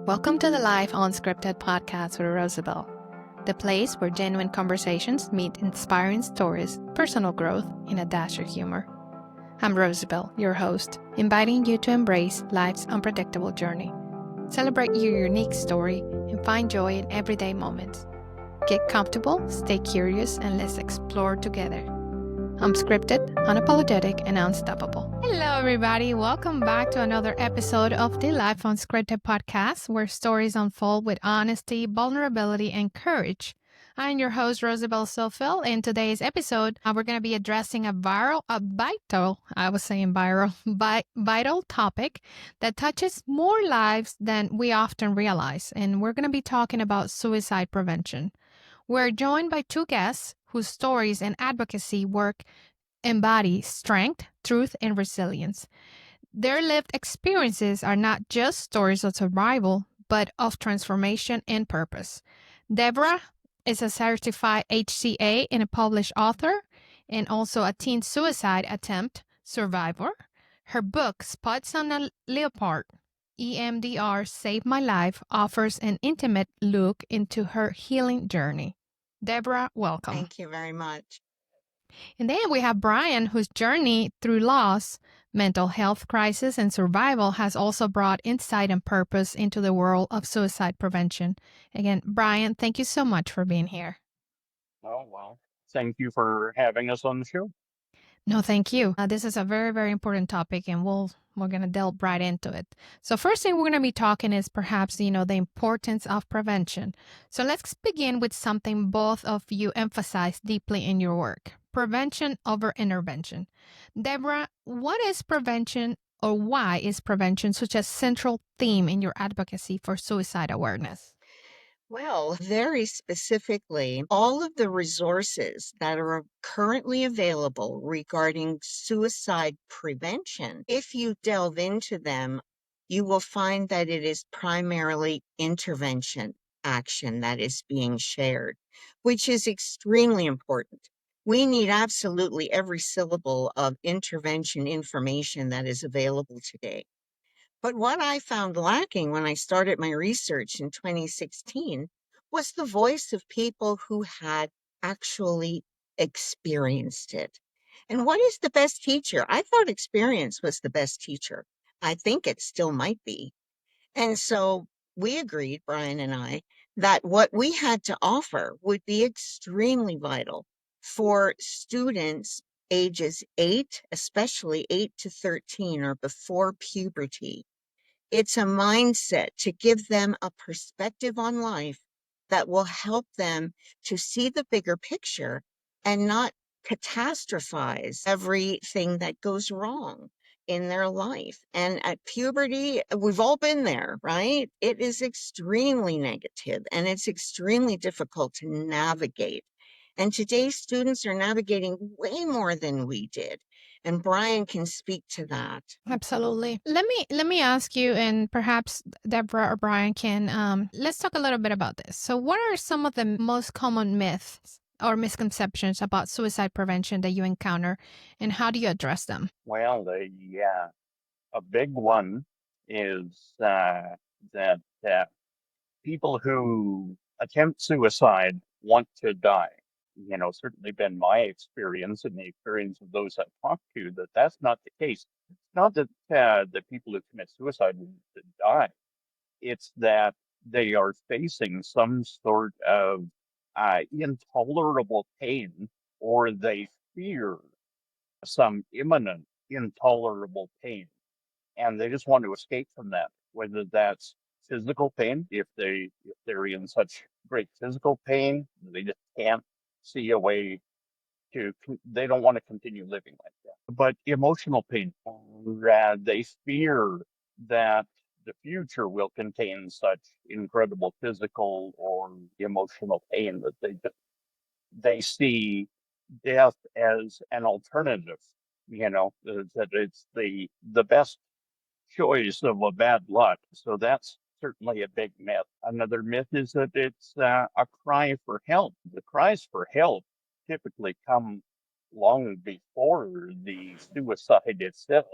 Welcome to the Life Unscripted Podcast with Rosabel, the place where genuine conversations meet inspiring stories, personal growth, and a dash of humor. I'm Rosabel, your host, inviting you to embrace life's unpredictable journey. Celebrate your unique story and find joy in everyday moments. Get comfortable, stay curious, and let's explore together. Unscripted, unapologetic, and unstoppable. Hello, everybody. Welcome back to another episode of the Life Unscripted Podcast, where stories unfold with honesty, vulnerability, and courage. I'm your host, Rosabel Sofel. In today's episode, we're going to be addressing a vital topic that touches more lives than we often realize. And we're going to be talking about suicide prevention. We're joined by two guests whose stories and advocacy work embody strength, truth, and resilience. Their lived experiences are not just stories of survival, but of transformation and purpose. Deborah is a certified HCA and a published author, and also a teen suicide attempt survivor. Her book, Spots on a Leopard, EMDR Saved My Life, offers an intimate look into her healing journey. Deborah, welcome. Thank you very much. And then we have Brian, whose journey through loss, mental health crisis, and survival has also brought insight and purpose into the world of suicide prevention. Again, Brian, thank you so much for being here. Oh, well, thank you for having us on the show. No, thank you. This is a very, very important topic, and we're going to delve right into it. So first thing we're going to be talking is perhaps, the importance of prevention. So let's begin with something both of you emphasize deeply in your work: prevention over intervention. Deborah, what is prevention, or why is prevention such a central theme in your advocacy for suicide awareness? Well, very specifically, all of the resources that are currently available regarding suicide prevention, if you delve into them, you will find that it is primarily intervention action that is being shared, which is extremely important. We need absolutely every syllable of intervention information that is available today. But what I found lacking when I started my research in 2016 was the voice of people who had actually experienced it. And what is the best teacher? I thought experience was the best teacher. I think it still might be. And so we agreed, Brian and I, that what we had to offer would be extremely vital for students ages 8, especially 8 to 13 or before puberty. It's a mindset to give them a perspective on life that will help them to see the bigger picture and not catastrophize everything that goes wrong in their life. And at puberty, we've all been there, right? It is extremely negative and it's extremely difficult to navigate. And today's students are navigating way more than we did. And Brian can speak to that. Absolutely. Let me ask you, and perhaps Deborah or Brian can let's talk a little bit about this. So what are some of the most common myths or misconceptions about suicide prevention that you encounter, and how do you address them? Well, a big one is that people who attempt suicide want to die. Certainly been my experience and the experience of those I've talked to that that's not the case. It's not that the people who commit suicide want to die. It's that they are facing some sort of intolerable pain, or they fear some imminent intolerable pain, and they just want to escape from that, whether that's physical pain, if they're in such great physical pain they just can't see a way they don't want to continue living like that. But emotional pain, they fear that the future will contain such incredible physical or emotional pain that they see death as an alternative, that it's the best choice of a bad luck. So that's certainly a big myth. Another myth is that it's a cry for help. The cries for help typically come long before the suicide itself.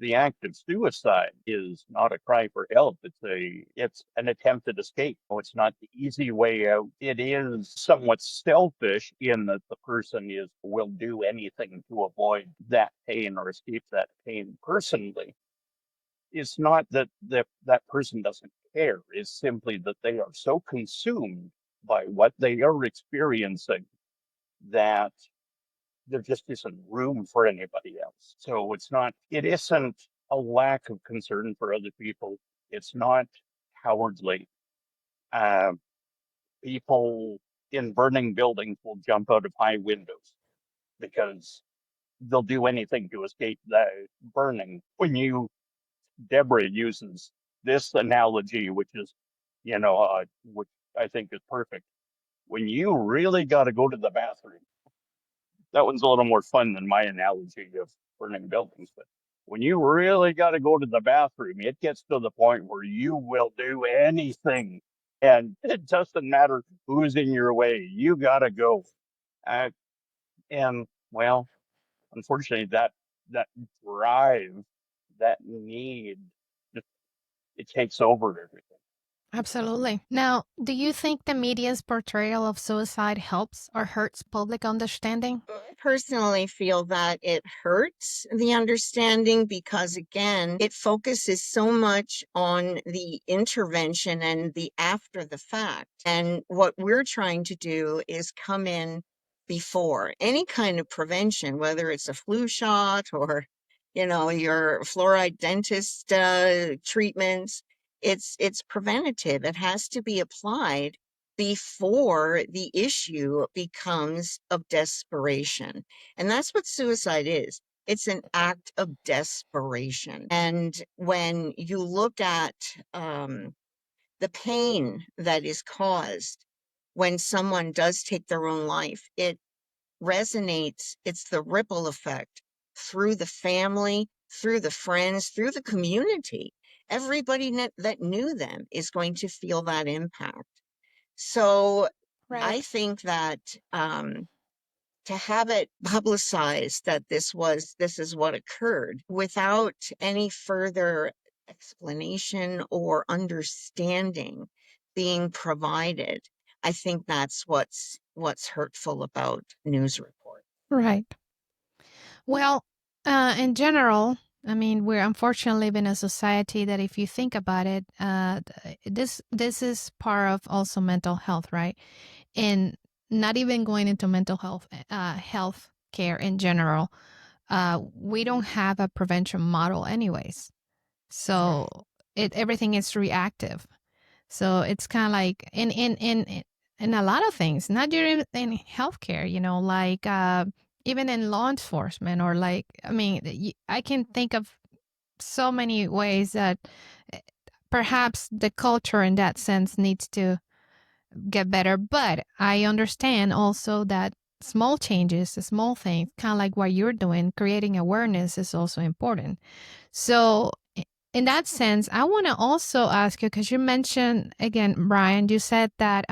the act of suicide is not a cry for help. It's an attempted escape. It's not the easy way out. It is somewhat selfish in that the person will do anything to avoid that pain or escape that pain personally. It's not that that person doesn't care. It's simply that they are so consumed by what they are experiencing that there just isn't room for anybody else. So it isn't a lack of concern for other people. It's not cowardly. Uh, People in burning buildings will jump out of high windows because they'll do anything to escape that burning. Deborah uses this analogy, which I think is perfect. When you really got to go to the bathroom, that one's a little more fun than my analogy of burning buildings. But when you really got to go to the bathroom, it gets to the point where you will do anything. And it doesn't matter who's in your way. You got to go. Uh, and, well, unfortunately, that drive, that need, it takes over everything. Absolutely. Now, do you think the media's portrayal of suicide helps or hurts public understanding? I personally feel that it hurts the understanding because, again, it focuses so much on the intervention and the after the fact. And what we're trying to do is come in before any kind of prevention, whether it's a flu shot or, your fluoride dentist treatments. It's preventative. It has to be applied before the issue becomes of desperation. And that's what suicide is. It's an act of desperation. And when you look at the pain that is caused when someone does take their own life, it resonates. It's the ripple effect through the family, through the friends, through the community. Everybody that knew them is going to feel that impact. So Right. I think that to have it publicized that this is what occurred without any further explanation or understanding being provided, I think that's what's hurtful about news reports. Right. Well, in general, I mean, we're unfortunately live in a society that, if you think about it, this is part of also mental health, right? And not even going into mental health care in general. We don't have a prevention model, anyways. So everything is reactive. So it's kind of like in a lot of things, not just in healthcare, like even in law enforcement, or like, I mean, I can think of so many ways that eh, perhaps the culture in that sense needs to get better. But I understand also that small changes, small things, kind of like what you're doing, creating awareness is also important. So, in that sense, I want to also ask you, because you mentioned again, Brian, you said that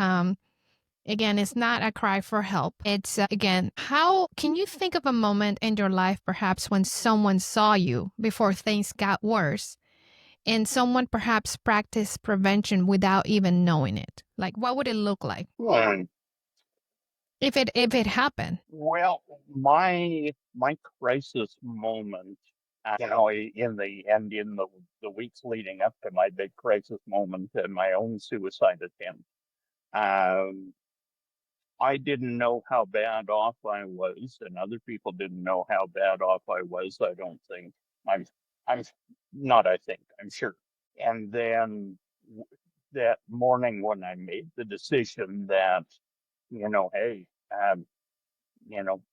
again, it's not a cry for help. It's again, how can you think of a moment in your life, perhaps when someone saw you before things got worse, and someone perhaps practiced prevention without even knowing it? Like, what would it look like Well, if it happened? well, my crisis moment, in the weeks leading up to my big crisis moment and my own suicide attempt, um, I didn't know how bad off I was, and other people didn't know how bad off I was. I don't think. I'm, I'm not. I think. I'm sure. And then that morning when I made the decision that, hey,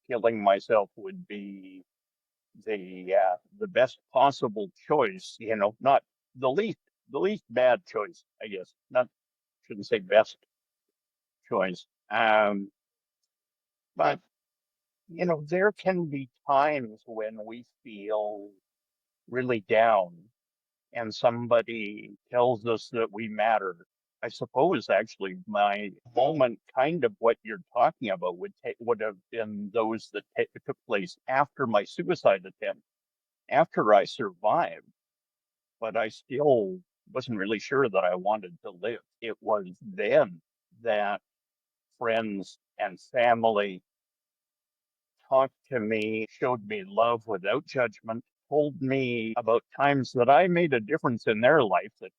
killing myself would be the best possible choice. Not the least bad choice, I guess. Not shouldn't say best choice. But there can be times when we feel really down and somebody tells us that we matter. I suppose actually my moment, kind of what you're talking about, would have been those that took place after my suicide attempt. after I survived, but I still wasn't really sure that I wanted to live. It was then that friends and family talked to me, showed me love without judgment, told me about times that I made a difference in their life that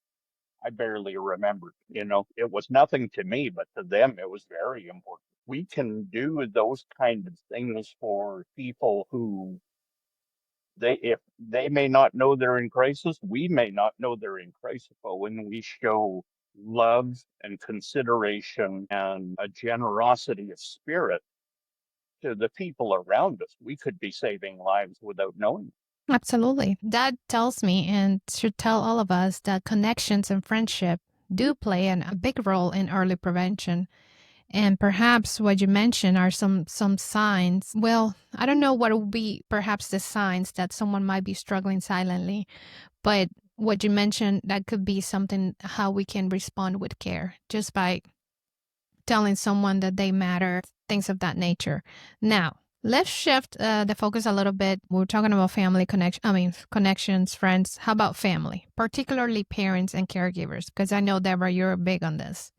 I barely remembered. It was nothing to me, but to them, it was very important. We can do those kind of things for people who if they may not know they're in crisis, we may not know they're in crisis, but when we show love and consideration and a generosity of spirit to the people around us, we could be saving lives without knowing. Absolutely. That tells me and should tell all of us that connections and friendship do play a big role in early prevention. And perhaps what you mentioned are some signs. Well, I don't know what would be perhaps the signs that someone might be struggling silently, but what you mentioned that could be something how we can respond with care just by telling someone that they matter, things of that nature. Now, let's shift the focus a little bit. We're talking about family connection. I mean, connections, friends. How about family, particularly parents and caregivers? Because I know, Deborah, you're big on this.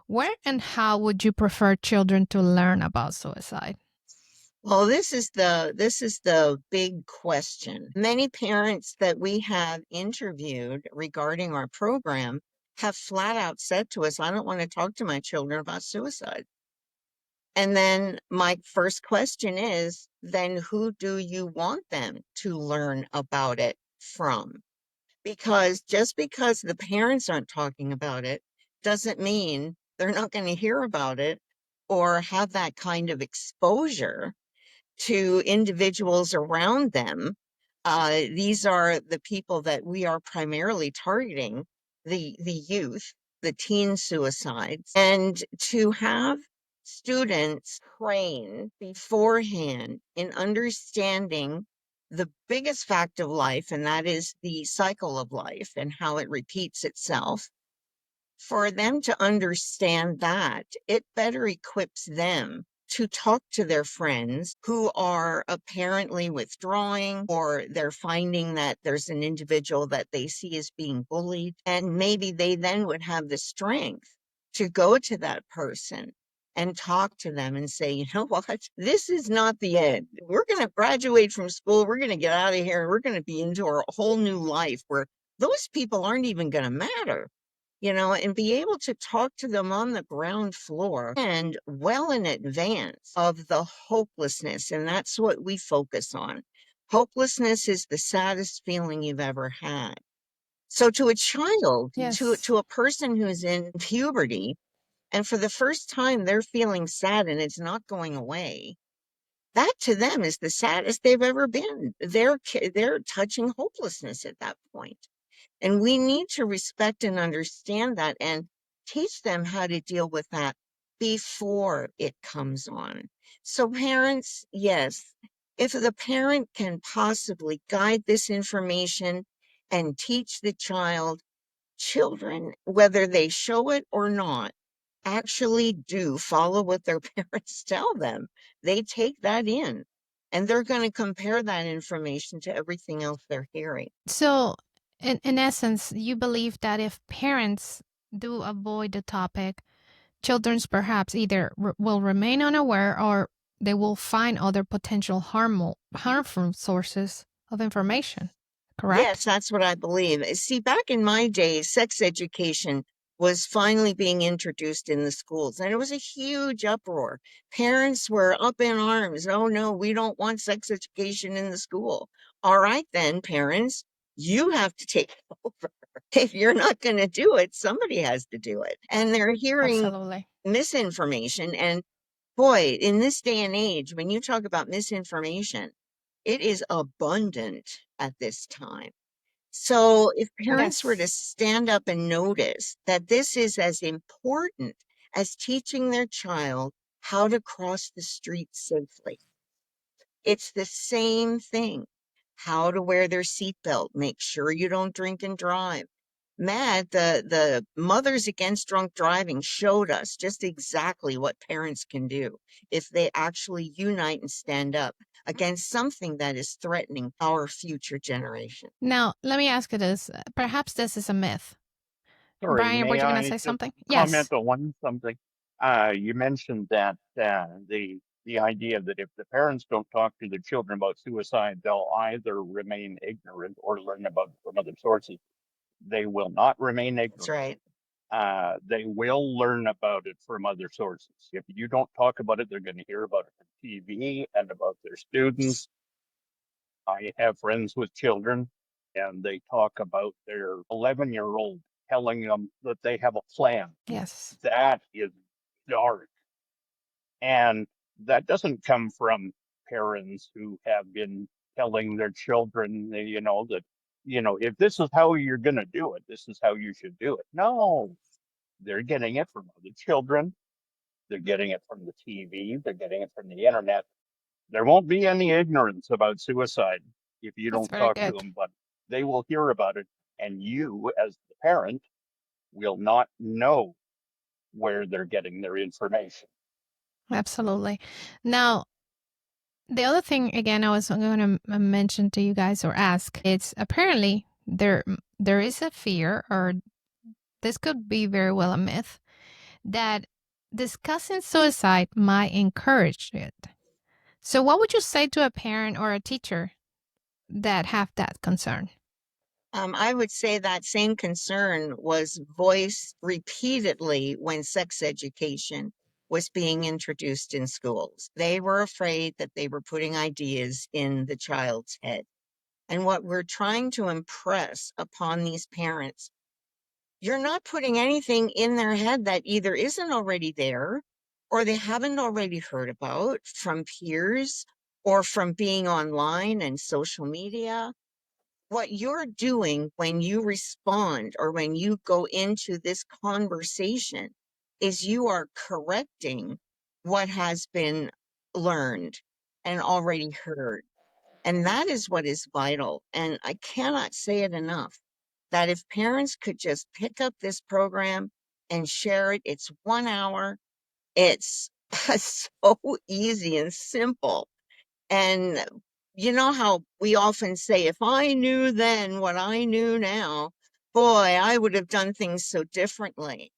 Where and how would you prefer children to learn about suicide? Well, this is the big question. Many parents that we have interviewed regarding our program have flat out said to us, I don't want to talk to my children about suicide. And then my first question is, then who do you want them to learn about it from? Because just because the parents aren't talking about it doesn't mean they're not going to hear about it or have that kind of exposure to individuals around them. These are the people that we are primarily targeting, the youth, the teen suicides, and to have students train beforehand in understanding the biggest fact of life, and that is the cycle of life and how it repeats itself. For them to understand that, it better equips them to talk to their friends who are apparently withdrawing, or they're finding that there's an individual that they see as being bullied. And maybe they then would have the strength to go to that person and talk to them and say, you know what, this is not the end. We're going to graduate from school. We're going to get out of here and we're going to be into our whole new life where those people aren't even going to matter, and be able to talk to them on the ground floor and well in advance of the hopelessness. And that's what we focus on. Hopelessness is the saddest feeling you've ever had. So to a child, Yes. to a person who's in puberty, and for the first time they're feeling sad and it's not going away, that to them is the saddest they've ever been. They're touching hopelessness at that point. And we need to respect and understand that and teach them how to deal with that before it comes on. So, parents, yes, if the parent can possibly guide this information and teach the child, children, whether they show it or not, actually do follow what their parents tell them. They take that in and they're going to compare that information to everything else they're hearing. So, in essence, you believe that if parents do avoid the topic, children's perhaps either will remain unaware or they will find other potential harmful sources of information. Yes, Correct? that's what I believe. See, back in my day, sex education was finally being introduced in the schools, and it was a huge uproar. Parents were up in arms. Oh, no, we don't want sex education in the school. All right, then, parents, you have to take it over. If you're not going to do it, somebody has to do it. And they're hearing Absolutely. misinformation. And boy, in this day and age, when you talk about misinformation, it is abundant at this time. So if parents were to Yes. stand up and notice that this is as important as teaching their child how to cross the street safely, it's the same thing. How to wear their seatbelt, make sure you don't drink and drive. Matt, the Mothers Against Drunk Driving showed us just exactly what parents can do if they actually unite and stand up against something that is threatening our future generation. Now, let me ask you this. Perhaps this is a myth. Sorry, Brian, were may you going to I say just something? comment Yes. on something? You mentioned that the idea that if the parents don't talk to the children about suicide, they'll either remain ignorant or learn about it from other sources. They will not remain That's ignorant. right. They will learn about it from other sources. If you don't talk about it, they're going to hear about it on TV and about their students. I have friends with children, and they talk about their 11-year-old telling them that they have a plan. Yes. That is dark. And that doesn't come from parents who have been telling their children, that, if this is how you're going to do it, this is how you should do it. No, they're getting it from other children. They're getting it from the TV. They're getting it from the internet. There won't be any ignorance about suicide if you That's don't very talk to good. them, but they will hear about it. And you, as the parent, will not know where they're getting their information. Absolutely. Now, the other thing, again, I was going to mention to you guys or ask, it's apparently there is a fear, or this could be very well a myth, that discussing suicide might encourage it. So, what would you say to a parent or a teacher that have that concern? I would say that same concern was voiced repeatedly when sex education was being introduced in schools. They were afraid that they were putting ideas in the child's head. And what we're trying to impress upon these parents, you're not putting anything in their head that either isn't already there or they haven't already heard about from peers or from being online and social media. What you're doing when you respond or when you go into this conversation is you are correcting what has been learned and already heard. And that is what is vital. And I cannot say it enough that if parents could just pick up this program and share it, it's 1 hour, it's so easy and simple. And you know how we often say, if I knew then what I knew now, boy, I would have done things so differently.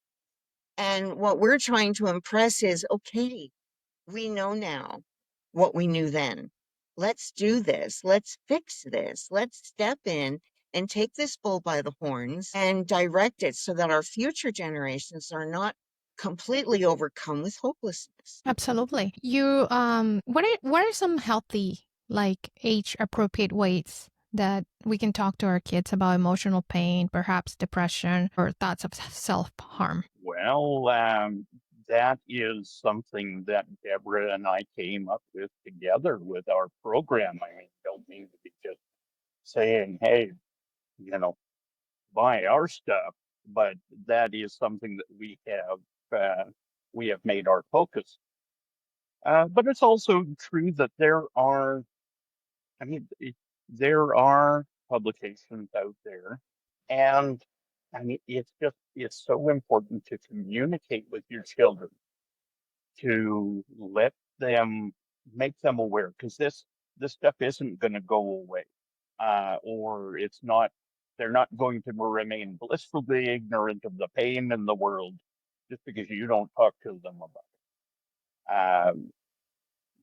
And what we're trying to impress is, okay, we know now what we knew then. Let's do this. Let's fix this. Let's step in and take this bull by the horns and direct it so that our future generations are not completely overcome with hopelessness. Absolutely. You what are some healthy, like age appropriate ways that we can talk to our kids about emotional pain, perhaps depression or thoughts of self-harm? Well, that is something that Deborah and I came up with together with our program. I mean, don't mean to be just saying, hey, you know, buy our stuff, but that is something that we have made our focus. But it's also true that I mean, there are publications out there, and I mean, it's so important to communicate with your children, to let them make them aware, because this stuff isn't going to go away, or they're not going to remain blissfully ignorant of the pain in the world just because you don't talk to them about it.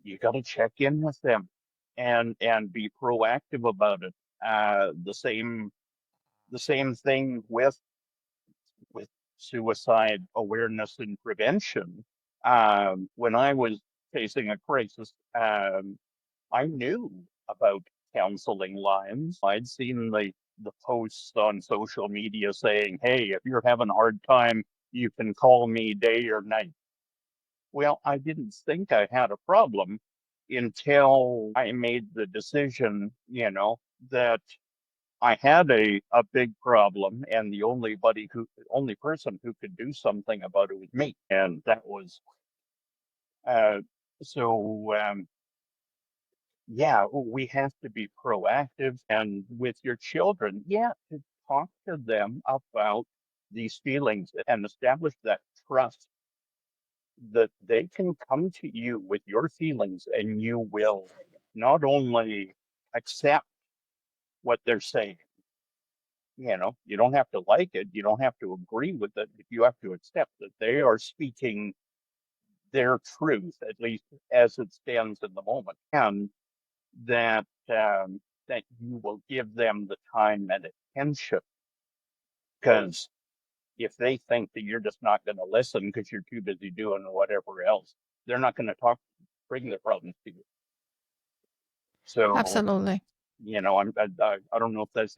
You got to check in with them and be proactive about it. The same thing with suicide awareness and prevention. When I was facing a crisis, I knew about counseling lines. I'd seen the posts on social media saying, "Hey, if you're having a hard time, you can call me day or night." Well, I didn't think I had a problem until I made the decision, that I had a big problem, and the only person who could do something about it was me, and that was uh, so. Yeah, we have to be proactive, and with your children, yeah, talk to them about these feelings and establish that trust that they can come to you with your feelings and you will not only accept what they're saying, you don't have to like it, you don't have to agree with it, but you have to accept that they are speaking their truth, at least as it stands in the moment, and that that you will give them the time and attention. Because if they think that you're just not going to listen because you're too busy doing whatever else, they're not going to bring their problems to you. So, Absolutely. I don't know if that's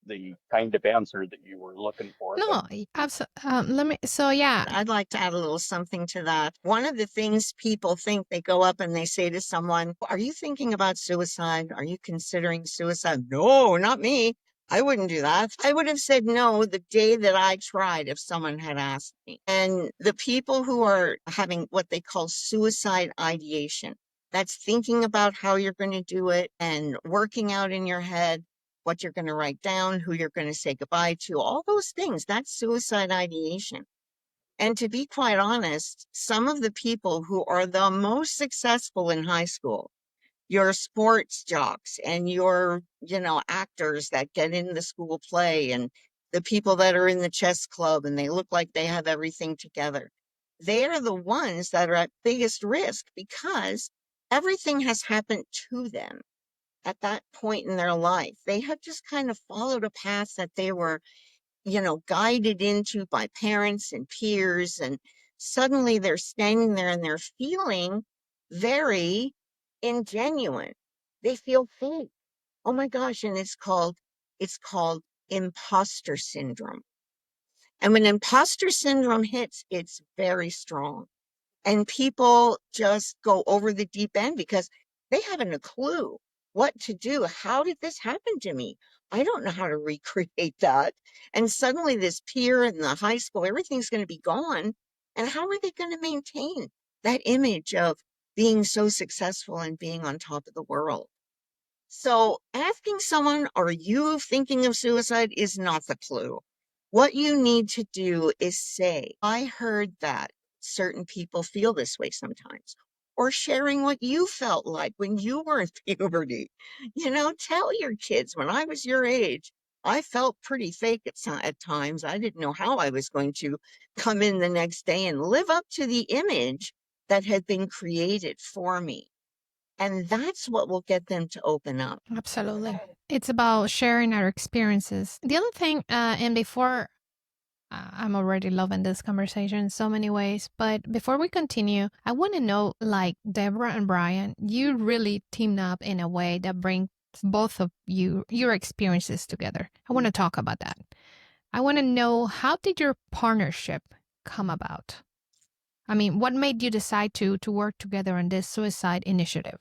the kind of answer that you were looking for, but No, let me, so yeah, I'd like to add a little something to that. One of the things people think, they go up and they say to someone, "Are you thinking about suicide? Are you considering suicide?" No, not me. I wouldn't do that. I would have said no the day that I tried if someone had asked me. And the people who are having what they call suicide ideation, that's thinking about how you're going to do it and working out in your head what you're going to write down, who you're going to say goodbye to, all those things, that's suicide ideation. And to be quite honest, some of the people who are the most successful in high school, your sports jocks and your, actors that get in the school play and the people that are in the chess club and they look like they have everything together, they are the ones that are at biggest risk because everything has happened to them at that point in their life. They have just kind of followed a path that they were guided into by parents and peers. And suddenly they're standing there and they're feeling very ingenuine. They feel fake. Oh my gosh. And it's called imposter syndrome. And when imposter syndrome hits, it's very strong. And people just go over the deep end because they haven't a clue what to do. How did this happen to me? I don't know how to recreate that. And suddenly, this peer in the high school, everything's going to be gone. And how are they going to maintain that image of being so successful and being on top of the world? So, asking someone, "Are you thinking of suicide?" is not the clue. What you need to do is say, "I heard that certain people feel this way sometimes," or sharing what you felt like when you were in puberty. Tell your kids, "When I was your age, I felt pretty fake at times. I didn't know how I was going to come in the next day and live up to the image that had been created for me." And that's what will get them to open up. absolutely. It's about sharing our experiences. The other thing, and before I'm already loving this conversation in so many ways. But before we continue, I want to know, like Deborah and Brian, you really teamed up in a way that brings both of your experiences together. I want to talk about that. I want to know, how did your partnership come about? I mean, what made you decide to work together on this suicide initiative?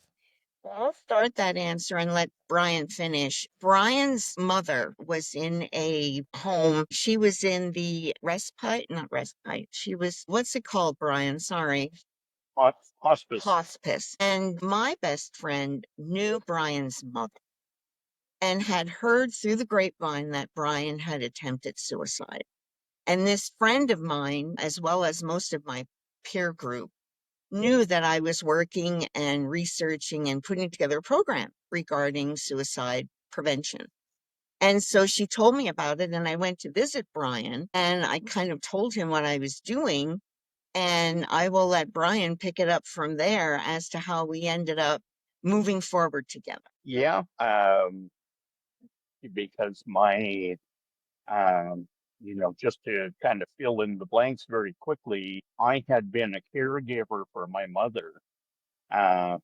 Well, I'll start that answer and let Brian finish. Brian's mother was in a home. She was in the respite, not respite. She was, what's it called, Brian? Sorry. hospice. Hospice. And my best friend knew Brian's mother and had heard through the grapevine that Brian had attempted suicide. And this friend of mine, as well as most of my peer group, knew that I was working and researching and putting together a program regarding suicide prevention. And so she told me about it, and I went to visit Brian and I kind of told him what I was doing. And I will let Brian pick it up from there as to how we ended up moving forward together. Yeah, because just to kind of fill in the blanks very quickly, I had been a caregiver for my mother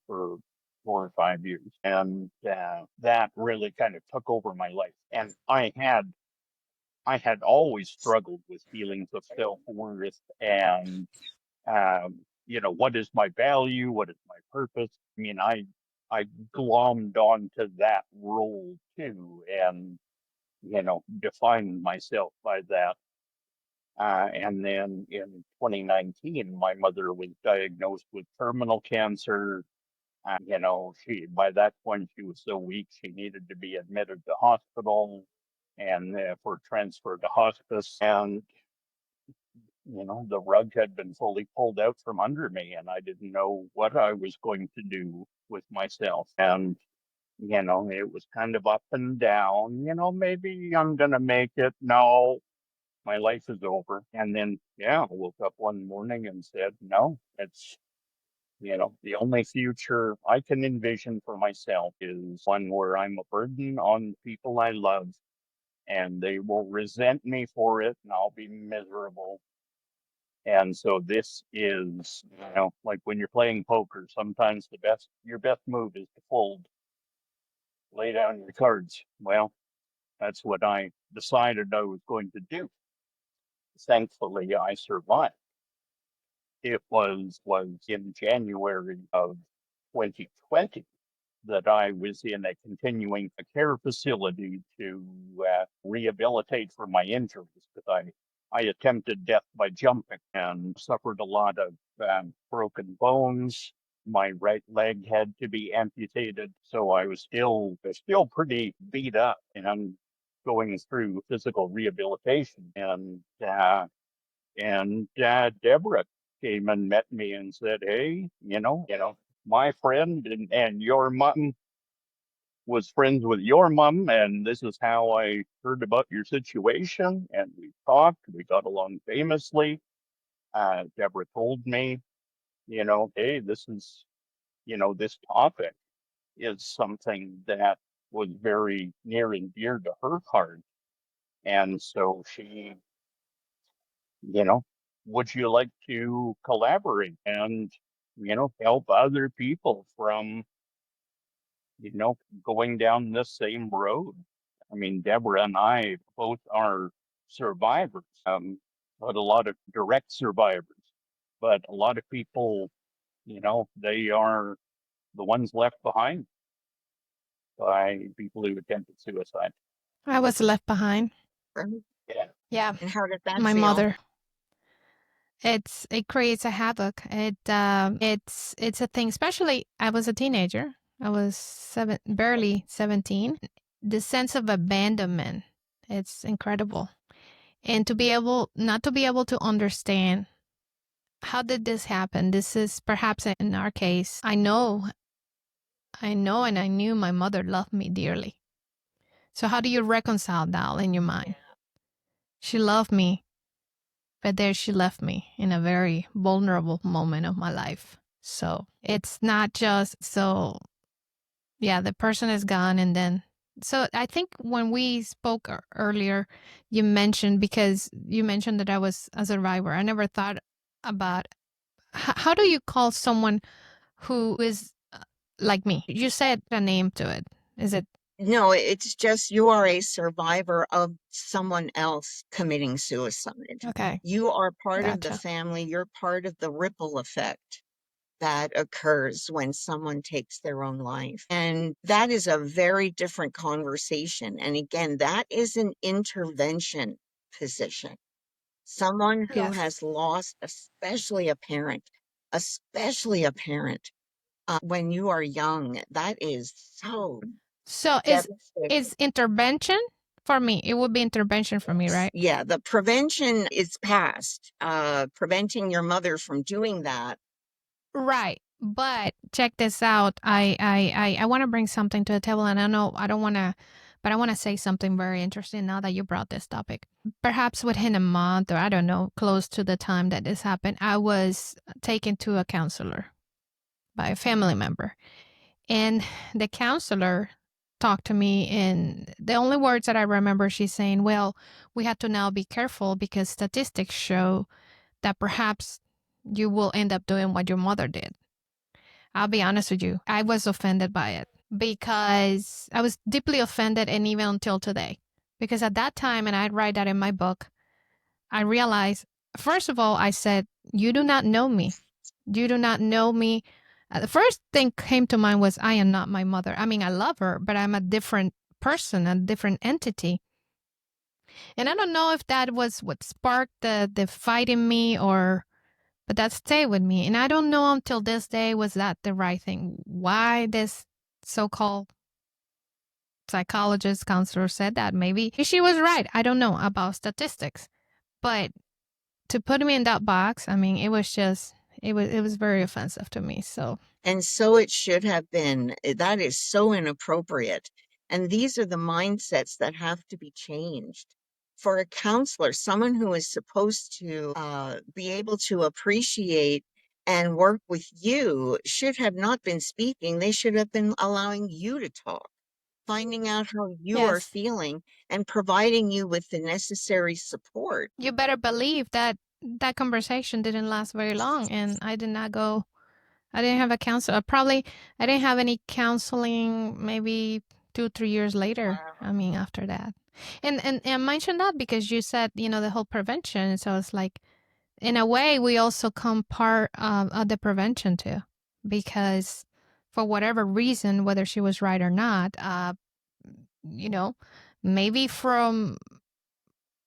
for 4 or 5 years, and that really kind of took over my life. And I had always struggled with feelings of self-worth and what is my value? What is my purpose? I mean, I glommed onto that role too, and defined myself by that. And then in 2019, my mother was diagnosed with terminal cancer. She by that point she was so weak she needed to be admitted to hospital. and for transfer to hospice. And, the rug had been fully pulled out from under me, and I didn't know what I was going to do with myself. And, it was kind of up and down, maybe I'm going to make it. No, my life is over. And then, I woke up one morning and said, no, it's, the only future I can envision for myself is one where I'm a burden on people I love, and they will resent me for it, and I'll be miserable. And so this is, like when you're playing poker, sometimes your best move is to fold, lay down your cards. Well, that's what I decided I was going to do. Thankfully, I survived. It was in January of 2020 that I was in a continuing care facility to rehabilitate from my injuries, because I attempted death by jumping and suffered a lot of broken bones. My right leg had to be amputated, so I was still pretty beat up and going through physical rehabilitation. And Deborah came and met me and said, "Hey, my friend and your mom was friends with your mom, and this is how I heard about your situation." And we talked. We got along famously. Deborah told me, hey, this topic is something that was very near and dear to her heart. And so she, you know, would you like to collaborate and, help other people from, going down this same road? I mean, Deborah and I both are survivors, but a lot of direct survivors. But a lot of people, they are the ones left behind by people who attempted suicide. I was left behind. Right. Yeah. Yeah, And how did that my feel? mother. It creates a havoc. It's a thing. Especially, I was a teenager. I was barely 17. The sense of abandonment. It's incredible, and to be able not to be able to understand how did this happen. This is perhaps in our case. I know, and I knew my mother loved me dearly. So how do you reconcile that in your mind? She loved me, but there she left me in a very vulnerable moment of my life. So it's not just so, yeah, the person is gone. And then, so I think when we spoke earlier, because you mentioned that I was a survivor. I never thought about how do you call someone who is like me? You said a name to it. Is it? No, it's just you are a survivor of someone else committing suicide. Okay. You are part of the Gotcha. family. You're part of the ripple effect that occurs when someone takes their own life. And that is a very different conversation. And again, that is an intervention position. Someone who Yes. has lost, especially a parent, when you are young, that is so So is devastating. intervention for me? It would be intervention for me, right? Yeah, the prevention is past. Preventing your mother from doing that. Right. But check this out. I want to bring something to the table, and I know I don't want to, but I want to say something very interesting now that you brought this topic. Perhaps within a month, or I don't know, close to the time that this happened, I was taken to a counselor by a family member, and the counselor talked to me, and the only words that I remember, she's saying, "Well, we had to now be careful because statistics show that perhaps you will end up doing what your mother did." I'll be honest with you. I was offended by it because I was deeply offended, and even until today. Because at that time, and I write that in my book, I realized, first of all, I said, "You do not know me. You do not know me." The first thing came to mind was, I am not my mother. I mean, I love her, but I'm a different person, a different entity. And I don't know if that was what sparked the fight in me, or but that stayed with me. And I don't know until this day, was that the right thing? Why this so-called psychologist, counselor said that. Maybe she was right. I don't know about statistics. But to put me in that box, I mean, it was just it was very offensive to me. So And so it should have been. That is so inappropriate. And these are the mindsets that have to be changed. For a counselor, someone who is supposed to be able to appreciate and work with you should have not been speaking. They should have been allowing you to talk, finding out how you are yes, feeling and providing you with the necessary support. you better believe that that conversation didn't last very long, and I did not go. I didn't have a counselor. Probably I didn't have any counseling. Maybe 2 3 years later. I mean, after that, and I mentioned that because you said the whole prevention. So it's like in a way we also come part of the prevention too, because for whatever reason, whether she was right or not, you know, maybe from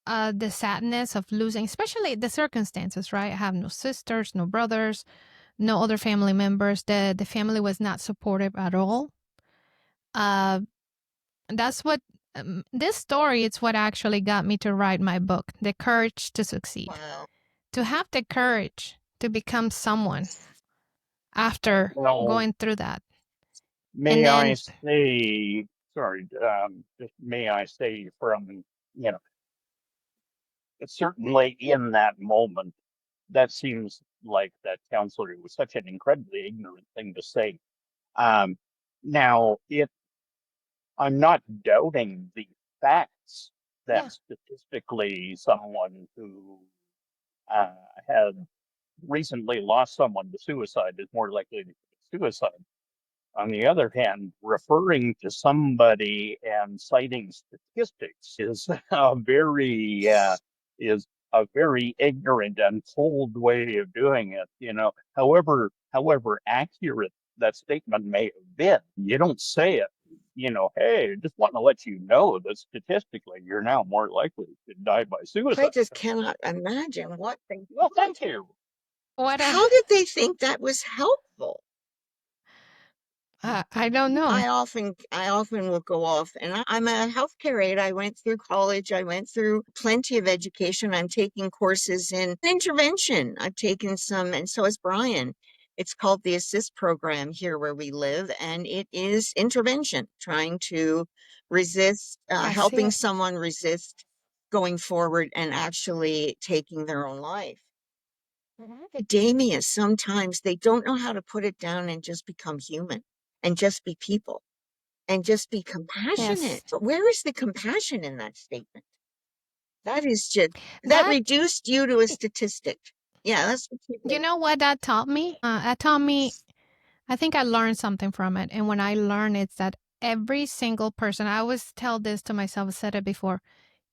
the sadness of losing, especially the circumstances, right? I have no sisters, no brothers, no other family members. The family was not supportive at all. Uh, that's what this story. It's what actually got me to write my book, The Courage to Succeed. Wow. To have the courage to become someone after Well, going through that, and may I then say, sorry, just may I say from, you know, certainly in that moment, that seems like that counselor was such an incredibly ignorant thing to say. Um, now, I'm not doubting the facts that yeah, statistically someone who uh, had recently lost someone to suicide is more likely to commit suicide. On the other hand, referring to somebody and citing statistics is a very ignorant and cold way of doing it. However accurate that statement may have been, you don't say it. Hey, just want to let you know that statistically you're now more likely to die by I suicide. just cannot imagine what they Well, thank you. what how did they think that was helpful? I don't know. I often will go off, and I'm a healthcare aide. I went through college. I went through plenty of education. I'm taking courses in intervention. I've taken some, and so has Brian. It's called the Assist program here where we live, and it is intervention, trying to resist, I see helping it. someone resist going forward and actually taking their own life. Academia, sometimes they don't know how to put it down and just become human and just be people and just be Yes, compassionate. But where is the compassion in that statement? That is just, that that reduced you to a statistic. Yeah, that's what you you did. know what that taught me. That taught me. I think I learned something from it, and when I learned, it's that every single person. I always tell this to myself. I said it before.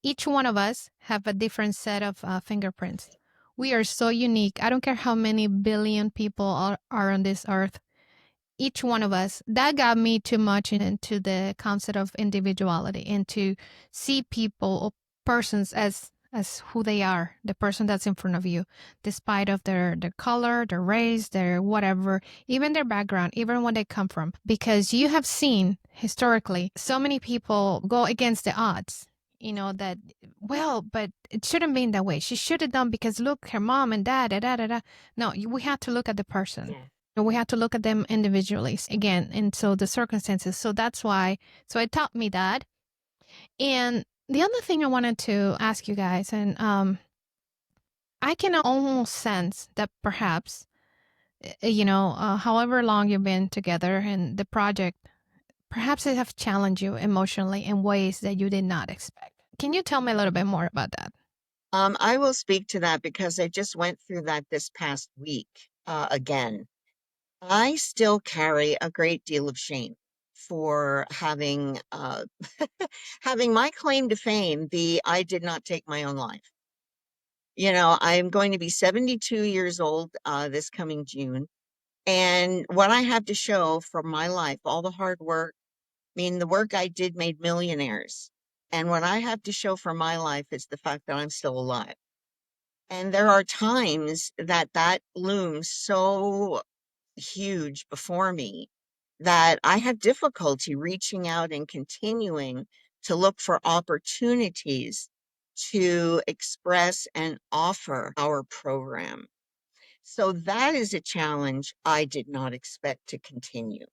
Each one of us have a different set of fingerprints. We are so unique. I don't care how many billion people are on this earth. Each one of us, that got me too much into the concept of individuality and to see people or persons as who they are, the person that's in front of you, despite of their color, their race, their whatever, even their background, even where they come from, because you have seen historically so many people go against the odds, that, well, but it shouldn't be in that way. She should have done, because look, her mom and dad, da, da, da, da. No, we have to look at the person. Yeah. And we have to look at them individually again. And so the circumstances. So that's why. So it taught me that. And the other thing I wanted to ask you guys, and I can almost sense that perhaps, however long you've been together and the project, perhaps it have challenged you emotionally in ways that you did not expect. Can you tell me a little bit more about that? I will speak to that because I just went through that this past week again. I still carry a great deal of shame for having having my claim to fame be I did not take my own life. I'm going to be 72 years old this coming June. And what I have to show for my life, all the hard work, I mean, the work I did made millionaires. And what I have to show for my life is the fact that I'm still alive. And there are times that looms so huge before me that I have difficulty reaching out and continuing to look for opportunities to express and offer our program. So that is a challenge I did not expect to continue.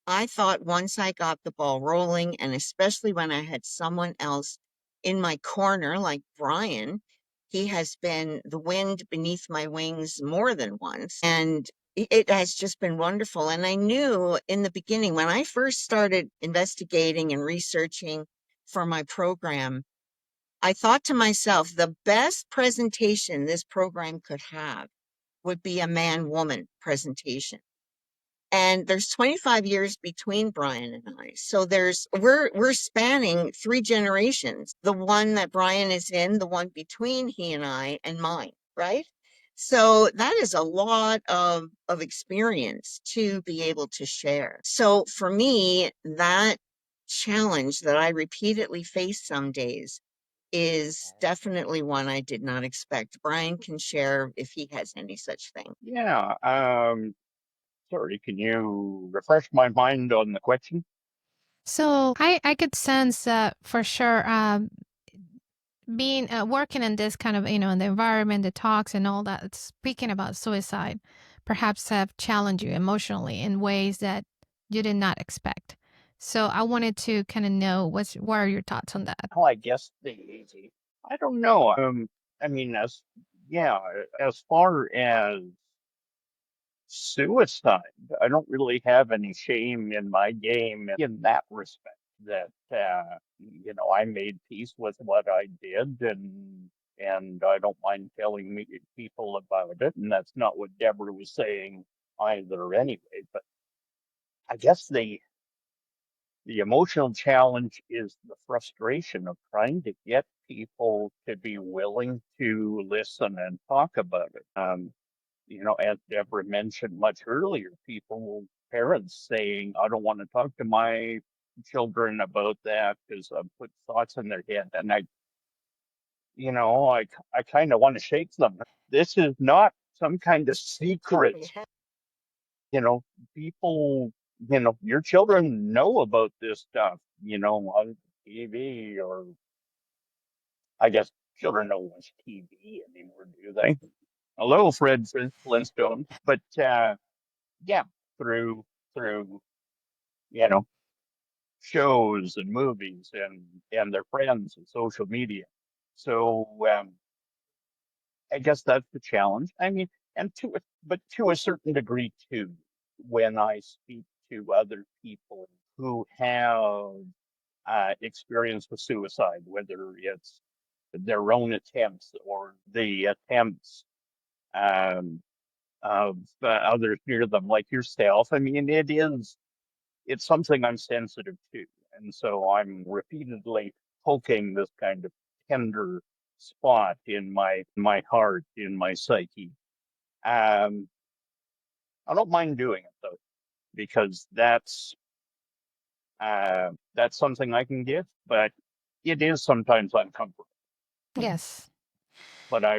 I thought once I got the ball rolling, and especially when I had someone else in my corner, like Brian, he has been the wind beneath my wings more than once. And it has just been wonderful. And I knew in the beginning, when I first started investigating and researching for my program, I thought to myself, the best presentation this program could have would be a man woman presentation. And there's 25 years between Brian and I. So we're spanning 3 generations. The one that Brian is in, the one between he and I, and mine, right? So that is a lot of experience to be able to share. So for me, that challenge that I repeatedly face some days is definitely one I did not expect. Brian can share if he has any such thing. Yeah. Sorry, can you refresh my mind on the question? So I could sense that for sure. Being working in this kind of in the environment, the talks and all that, speaking about suicide, perhaps have challenged you emotionally in ways that you did not expect. So I wanted to kind of know what are your thoughts on that? Well, I guess I don't know. I mean, yeah, as far as suicide, I don't really have any shame in my game in that respect. That I made peace with what I did, and I don't mind telling people about it. And that's not what Deborah was saying either, anyway. But I guess the emotional challenge is the frustration of trying to get people to be willing to listen and talk about it. As Deborah mentioned much earlier, parents saying, I don't want to talk to my children about that because I've put thoughts in their head. And I kind of want to shake them. This is not some kind of secret. You know, people, your children know about this stuff, on TV, or I guess children don't watch TV anymore, do they? Hello, Fred Flintstone. But yeah, through through you know shows and movies and their friends and social media. So I guess that's the challenge. I mean, but to a certain degree too, when I speak to other people who have experience with suicide, whether it's their own attempts or the attempts um, of others near them, like yourself. I mean, it's something I'm sensitive to. And so I'm repeatedly poking this kind of tender spot in my heart, in my psyche. Um, I don't mind doing it though, because that's something I can give, but it is sometimes uncomfortable. Yes. But I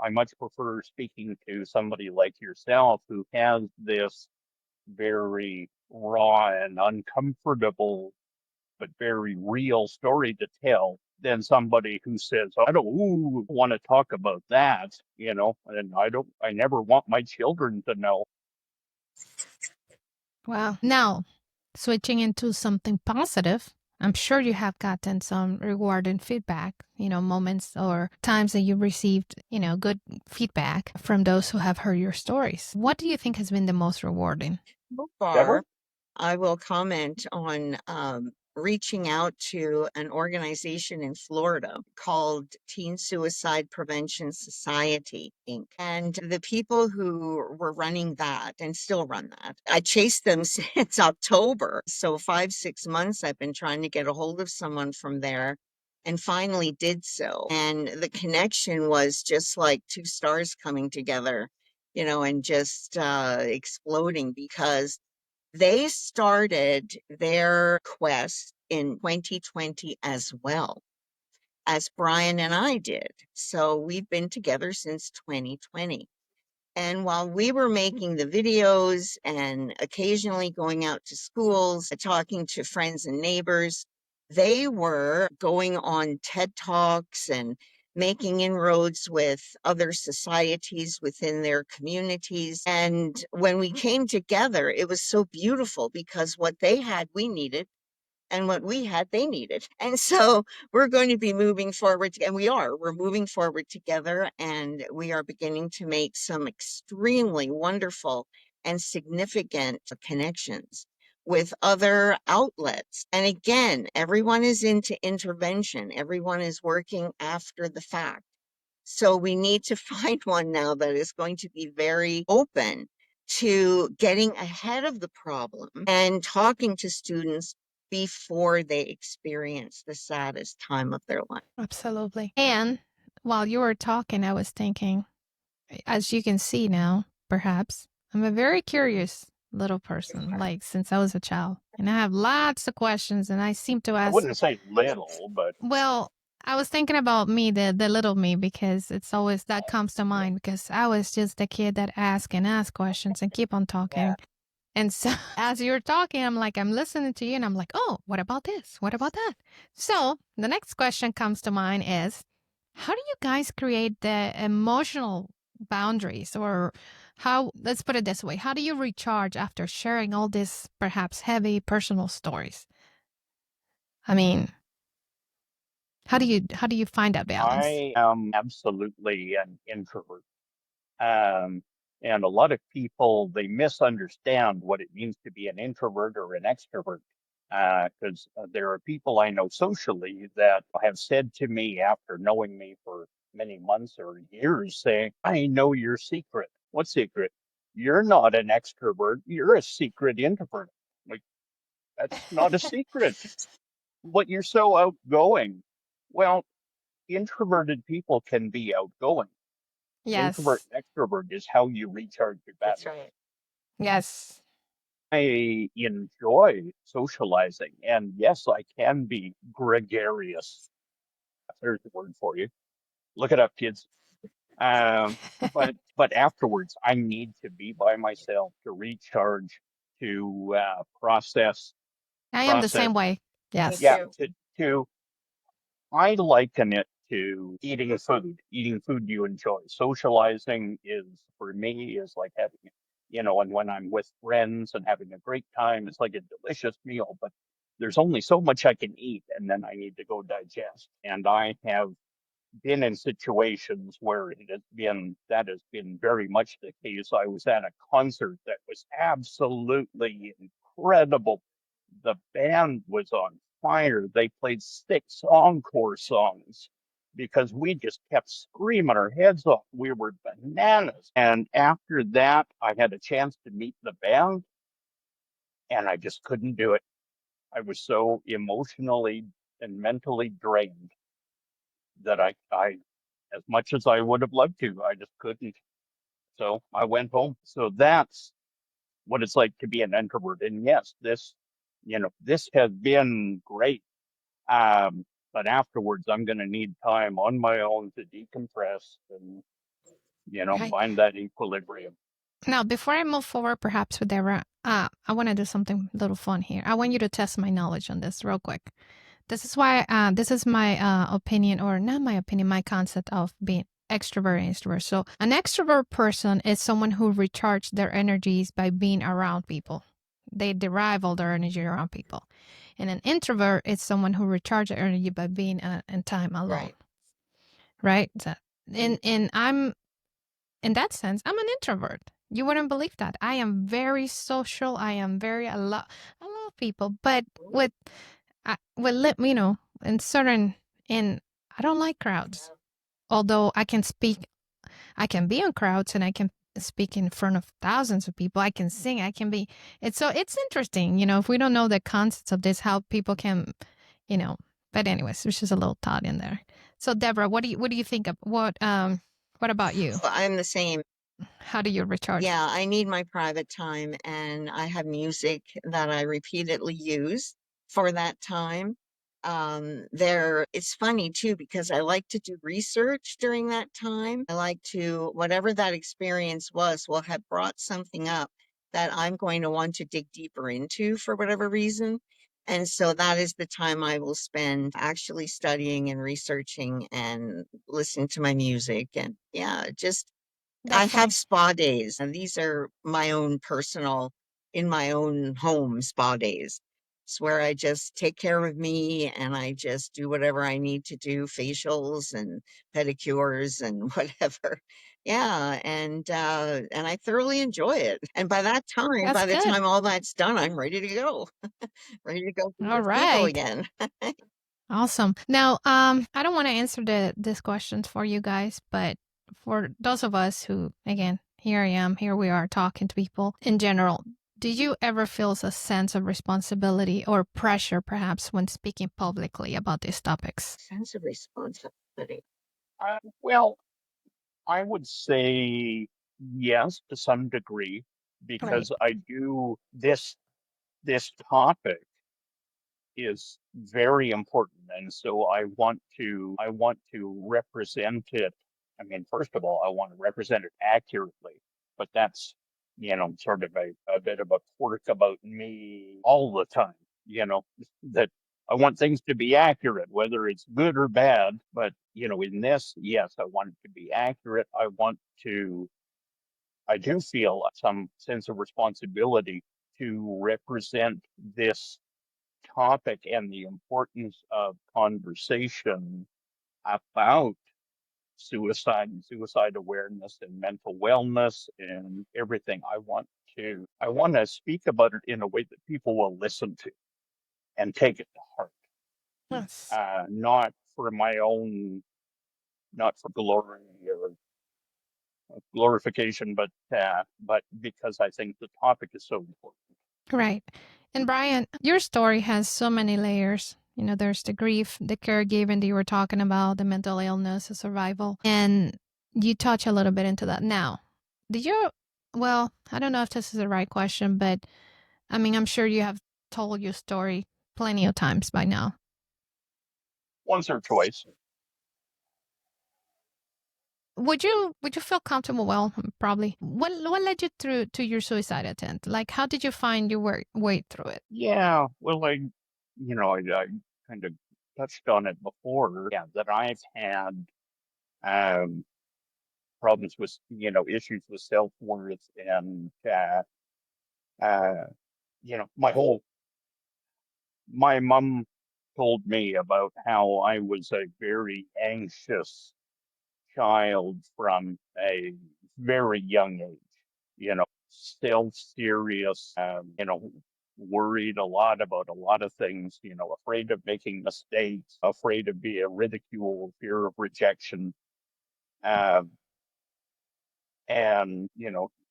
much prefer speaking to somebody like yourself who has this very raw and uncomfortable but very real story to tell than somebody who says, I don't want to talk about that, and I never want my children to know. Wow. Now, switching into something positive, I'm sure you have gotten some rewarding feedback, moments or times that you received, good feedback from those who have heard your stories. What do you think has been the most rewarding? So Deborah? far, I will comment on reaching out to an organization in Florida called Teen Suicide Prevention Society, Inc. And the people who were running that and still run that, I chased them since October. So 5, 6 months, I've been trying to get a hold of someone from there and finally did so. And the connection was just like two stars coming together, and just exploding because they started their quest in 2020 as well as Brian and I did. So we've been together since 2020. And while we were making the videos and occasionally going out to schools, talking to friends and neighbors, they were going on TED Talks and making inroads with other societies within their communities. And when we came together, it was so beautiful because what they had, we needed. And what we had, they needed. And so we're going to be moving forward, and we're moving forward together, and we are beginning to make some extremely wonderful and significant connections with other outlets. And again, everyone is into intervention, everyone is working after the fact. So we need to find one now that is going to be very open to getting ahead of the problem and talking to students before they experience the saddest time of their life. Absolutely. And while you were talking, I was thinking, as you can see now, perhaps, I'm a very curious little person, like since I was a child. And I have lots of questions, and I seem to I ask, wouldn't say little, but well, I was thinking about me, the little me, because it's always that comes to mind because I was just the kid that ask and ask questions and keep on talking. And so as you're talking, I'm listening to you and I'm like, oh, what about this? What about that? So the next question comes to mind is, how do you guys create the emotional boundaries, or let's put it this way, how do you recharge after sharing all these perhaps heavy personal stories? I mean, how do you find that balance? I am absolutely an introvert. Um, and a lot of people, they misunderstand what it means to be an introvert or an extrovert. Because there are people I know socially that have said to me after knowing me for many months or years, saying, I know your secret. What secret? You're not an extrovert. You're a secret introvert. Like, that's not a secret. But you're so outgoing. Well, introverted people can be outgoing. Introvert Yes. and extrovert is how you recharge your That's battery. right. Yes. I enjoy socializing, and yes, I can be gregarious. There's the word for you. Look it up, kids. But afterwards, I need to be by myself to recharge, to I am the process. same way. Me Yes. Yeah, too. to I liken it to eating food you enjoy. Socializing is, for me, is like having, and when I'm with friends and having a great time, it's like a delicious meal, but there's only so much I can eat and then I need to go digest. And I have been in situations where that has been very much the case. I was at a concert that was absolutely incredible. The band was on fire. They played 6 encore songs because we just kept screaming our heads off. We were bananas. And after that, I had a chance to meet the band and I just couldn't do it. I was so emotionally and mentally drained that as much as I would have loved to, I just couldn't. So I went home. So that's what it's like to be an introvert. And yes, this has been great. But afterwards, I'm going to need time on my own to decompress and, Right. find that equilibrium. Now, before I move forward, perhaps with Deborah, I want to do something a little fun here. I want you to test my knowledge on this real quick. This is why, this is my opinion, or not my opinion, my concept of being extrovert and introvert. So, an extrovert person is someone who recharges their energies by being around people. They derive all their energy around people. And an introvert is someone who recharges their energy by being in time alone. Right? So, and I'm in that sense, I'm an introvert. You wouldn't believe that. I am very social. I love people, but in certain, in I don't like crowds. Although I can be in crowds and I can speak in front of thousands of people. I can sing. I can be. It's interesting, if we don't know the concepts of this, how people can, you know. But anyways, there's just a little thought in there. So Deborah, what do you think of what about you? Well, I'm the same. How do you recharge? Yeah, I need my private time, and I have music that I repeatedly use for that time. It's funny too, because I like to do research during that time. I like to, whatever that experience was, will have brought something up that I'm going to want to dig deeper into for whatever reason. And so that is the time I will spend actually studying and researching and listening to my music. And yeah, just I have Definitely. spa days, and these are my own personal, in my own home spa days. It's where I just take care of me and I just do whatever I need to do, facials and pedicures and whatever. Yeah, and I thoroughly enjoy it. And That's by the good. time all that's done, I'm ready to go. Ready to go be All with people right. again. Awesome. Now, I don't want to answer these questions for you guys, but for those of us who, again, here I am, here we are talking to people in general. Do you ever feel a sense of responsibility or pressure, perhaps, when speaking publicly about these topics? Sense of responsibility. Well, I would say yes to some degree Right. because I do this topic is very important, and so I want to represent it. I mean, first of all, I want to represent it accurately, but that's sort of a bit of a quirk about me all the time. That I want things to be accurate, whether it's good or bad. But in this, yes, I want it to be accurate. I do feel some sense of responsibility to represent this topic and the importance of conversation about suicide and suicide awareness and mental wellness and everything. I want to speak about it in a way that people will listen to and take it to heart. Yes. Not for my own, not for glory or glorification, but because I think the topic is so important. Right. And Brian, your story has so many layers. There's the grief, the caregiving that you were talking about, the mental illness, the survival, and you touch a little bit into that. Now, did you, well, I don't know if this is the right question, but I mean, I'm sure you have told your story plenty of times by now. Once or twice. Would you feel comfortable? Well, probably. What led you through to your suicide attempt? Like, how did you find your way through it? Yeah, well, I kind of touched on it before. Yeah, that I've had um, problems with, issues with self-worth and, uh, my mom told me about how I was a very anxious child from a very young age, self-serious, worried a lot about a lot of things, afraid of making mistakes, afraid of being ridiculed, fear of rejection, um, and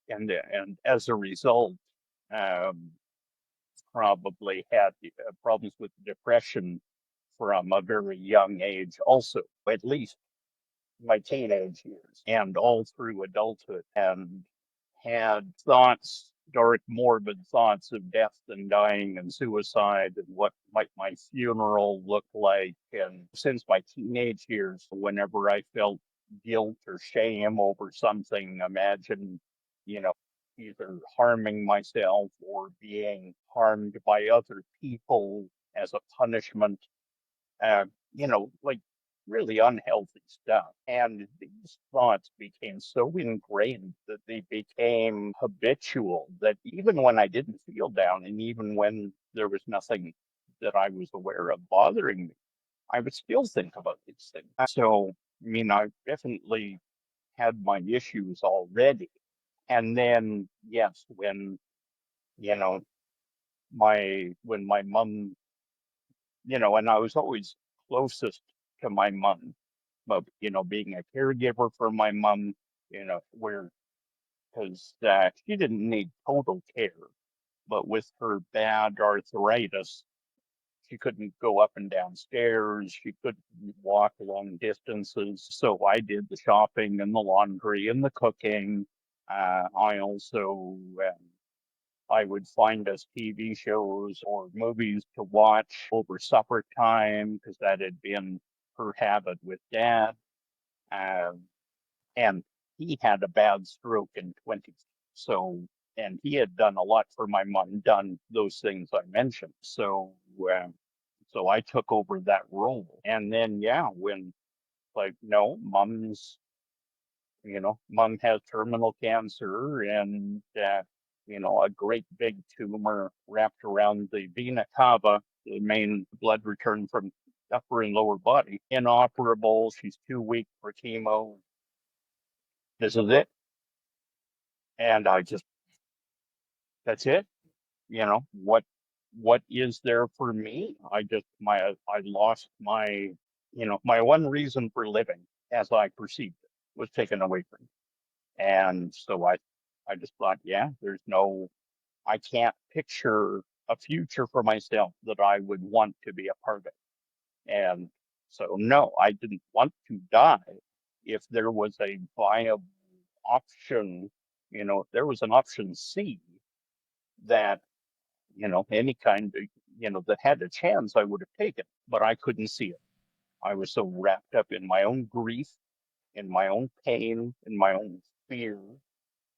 and as a result, um, probably had problems with depression from a very young age, also, at least my teenage years and all through adulthood, and had thoughts, dark, morbid thoughts of death and dying and suicide and what might my funeral look like. And since my teenage years, whenever I felt guilt or shame over something, imagine, you know, either harming myself or being harmed by other people as a punishment, like really unhealthy stuff. And these thoughts became so ingrained that they became habitual, that even when I didn't feel down and even when there was nothing that I was aware of bothering me, I would still think about these things. So, I mean, I definitely had my issues already. And then, yes, you know, when my mom, and I was always closest to my mom, but being a caregiver for my mom, where because she didn't need total care, but with her bad arthritis, she couldn't go up and down stairs. She couldn't walk long distances. So I did the shopping and the laundry and the cooking. I also I would find us TV shows or movies to watch over supper time because that had been her habit with dad. Um, and he had a bad stroke in 20s. So, and he had done a lot for my mom, done those things I mentioned. So I took over that role. And then, yeah, when like, no, mom has terminal cancer and, a great big tumor wrapped around the vena cava, the main blood return from upper and lower body, inoperable. She's too weak for chemo. This is it. And that's it. What is there for me? I lost my one reason for living as I perceived it was taken away from me. And so I just thought, yeah, I can't picture a future for myself that I would want to be a part of. And so, no, I didn't want to die. If there was a viable option, if there was an option C that, any kind of, that had a chance, I would have taken, but I couldn't see it. I was so wrapped up in my own grief, in my own pain, in my own fear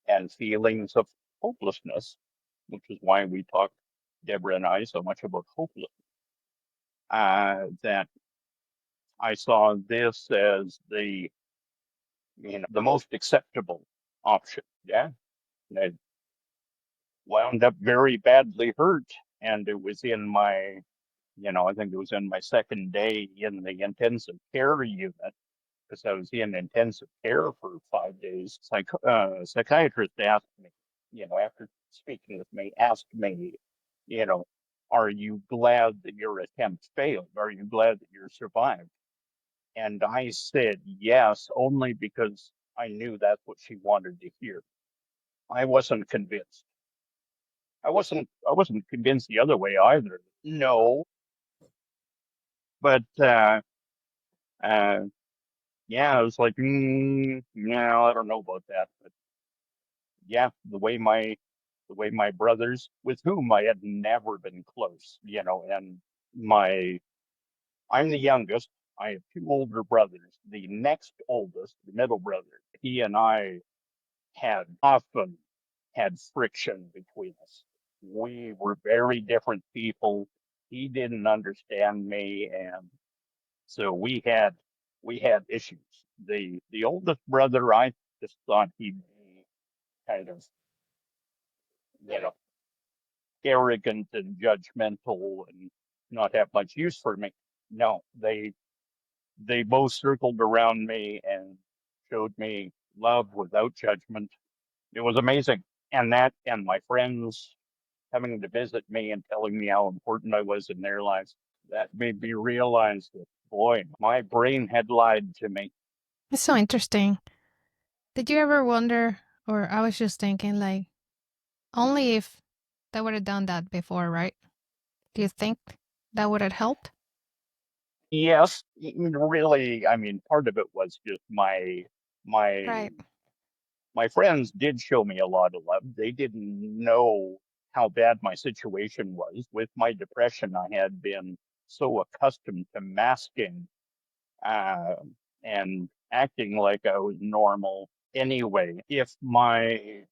and feelings of hopelessness, which is why we talk, Deborah and I, so much about hopelessness, that I saw this as the most acceptable option. Yeah. And I wound up very badly hurt. And it was I think it was in my second day in the intensive care unit because I was in intensive care for 5 days. Psychiatrist asked me, after speaking with me, asked me, you know, are you glad that your attempt failed? Are you glad that you survived? And I said yes, only because I knew that's what she wanted to hear. I wasn't convinced. I wasn't convinced the other way either. No, but uh, yeah, I was like, no, I don't know about that. But yeah, the way my brothers, with whom I had never been close, and my I'm the youngest. I have two older brothers. The next oldest, the middle brother, he and I had often had friction between us. We were very different people. He didn't understand me, and so we had issues. The oldest brother, I just thought he'd be kind of, you know, arrogant and judgmental and not have much use for me. No, they both circled around me and showed me love without judgment. It was amazing. And my friends coming to visit me and telling me how important I was in their lives, that made me realize that, boy, my brain had lied to me. It's so interesting. Did you ever wonder, or I was just thinking, like, only if they would have done that before, right? Do you think that would have helped? Yes, really, I mean, part of it was just my Right. my friends did show me a lot of love. They didn't know how bad my situation was. With my depression, I had been so accustomed to masking uh, and acting like I was normal anyway. If my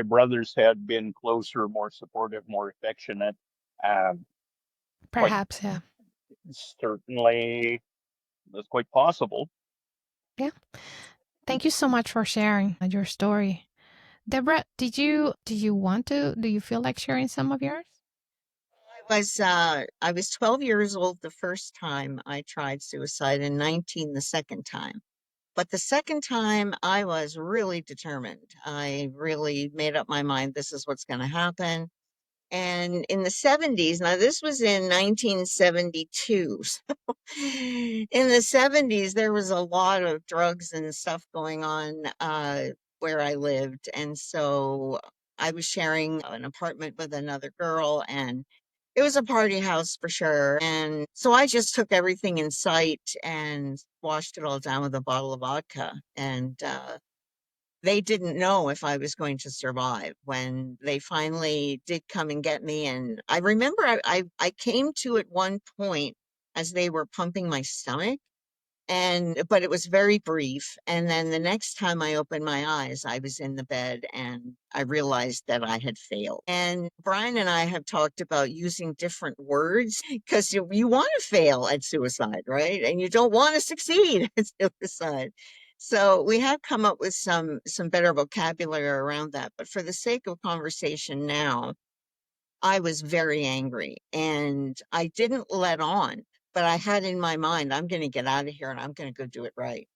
brothers had been closer, more supportive, more affectionate, um, quite Perhaps, yeah. certainly that's quite possible. Yeah. Thank you so much for sharing your story. Deborah, do you feel like sharing some of yours? I was 12 years old the first time I tried suicide and 19 the second time. But the second time I was really determined. I really made up my mind this is what's going to happen. And in the 70s, now this was in 1972. So in the 70s, there was a lot of drugs and stuff going on where I lived. And so I was sharing an apartment with another girl, and it was a party house for sure. And so I just took everything in sight and washed it all down with a bottle of vodka. And they didn't know if I was going to survive when they finally did come and get me. And I remember I came to at one point as they were pumping my stomach, but it was very brief. And then the next time I opened my eyes, I was in the bed and I realized that I had failed. And Brian and I have talked about using different words because you want to fail at suicide, right? And you don't want to succeed at suicide. So we have come up with some better vocabulary around that. But for the sake of conversation now, I was very angry and I didn't let on, but I had in my mind, I'm going to get out of here and I'm going to go do it right.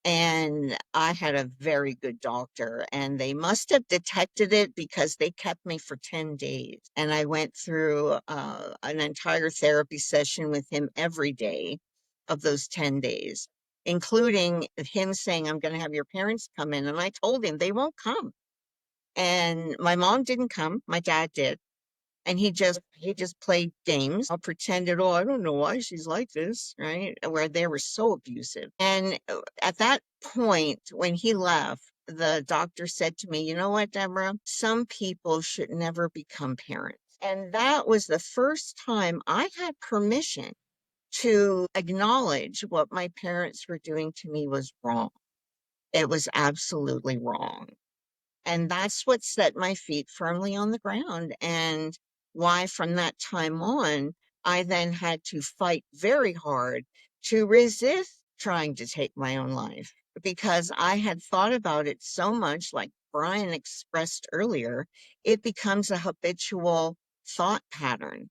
And I had a very good doctor, and they must have detected it because they kept me for 10 days. And I went through an entire therapy session with him every day of those 10 days, including him saying, I'm going to have your parents come in. And I told him they won't come. And my mom didn't come, my dad did. And he just played games. I pretended, oh, I don't know why she's like this, right? Where they were so abusive. And at that point, when he left, the doctor said to me, you know what, Deborah? Some people should never become parents. And that was the first time I had permission to acknowledge what my parents were doing to me was wrong. It was absolutely wrong. And that's what set my feet firmly on the ground. And why, from that time on, I then had to fight very hard to resist trying to take my own life because I had thought about it so much, like Brian expressed earlier, it becomes a habitual thought pattern.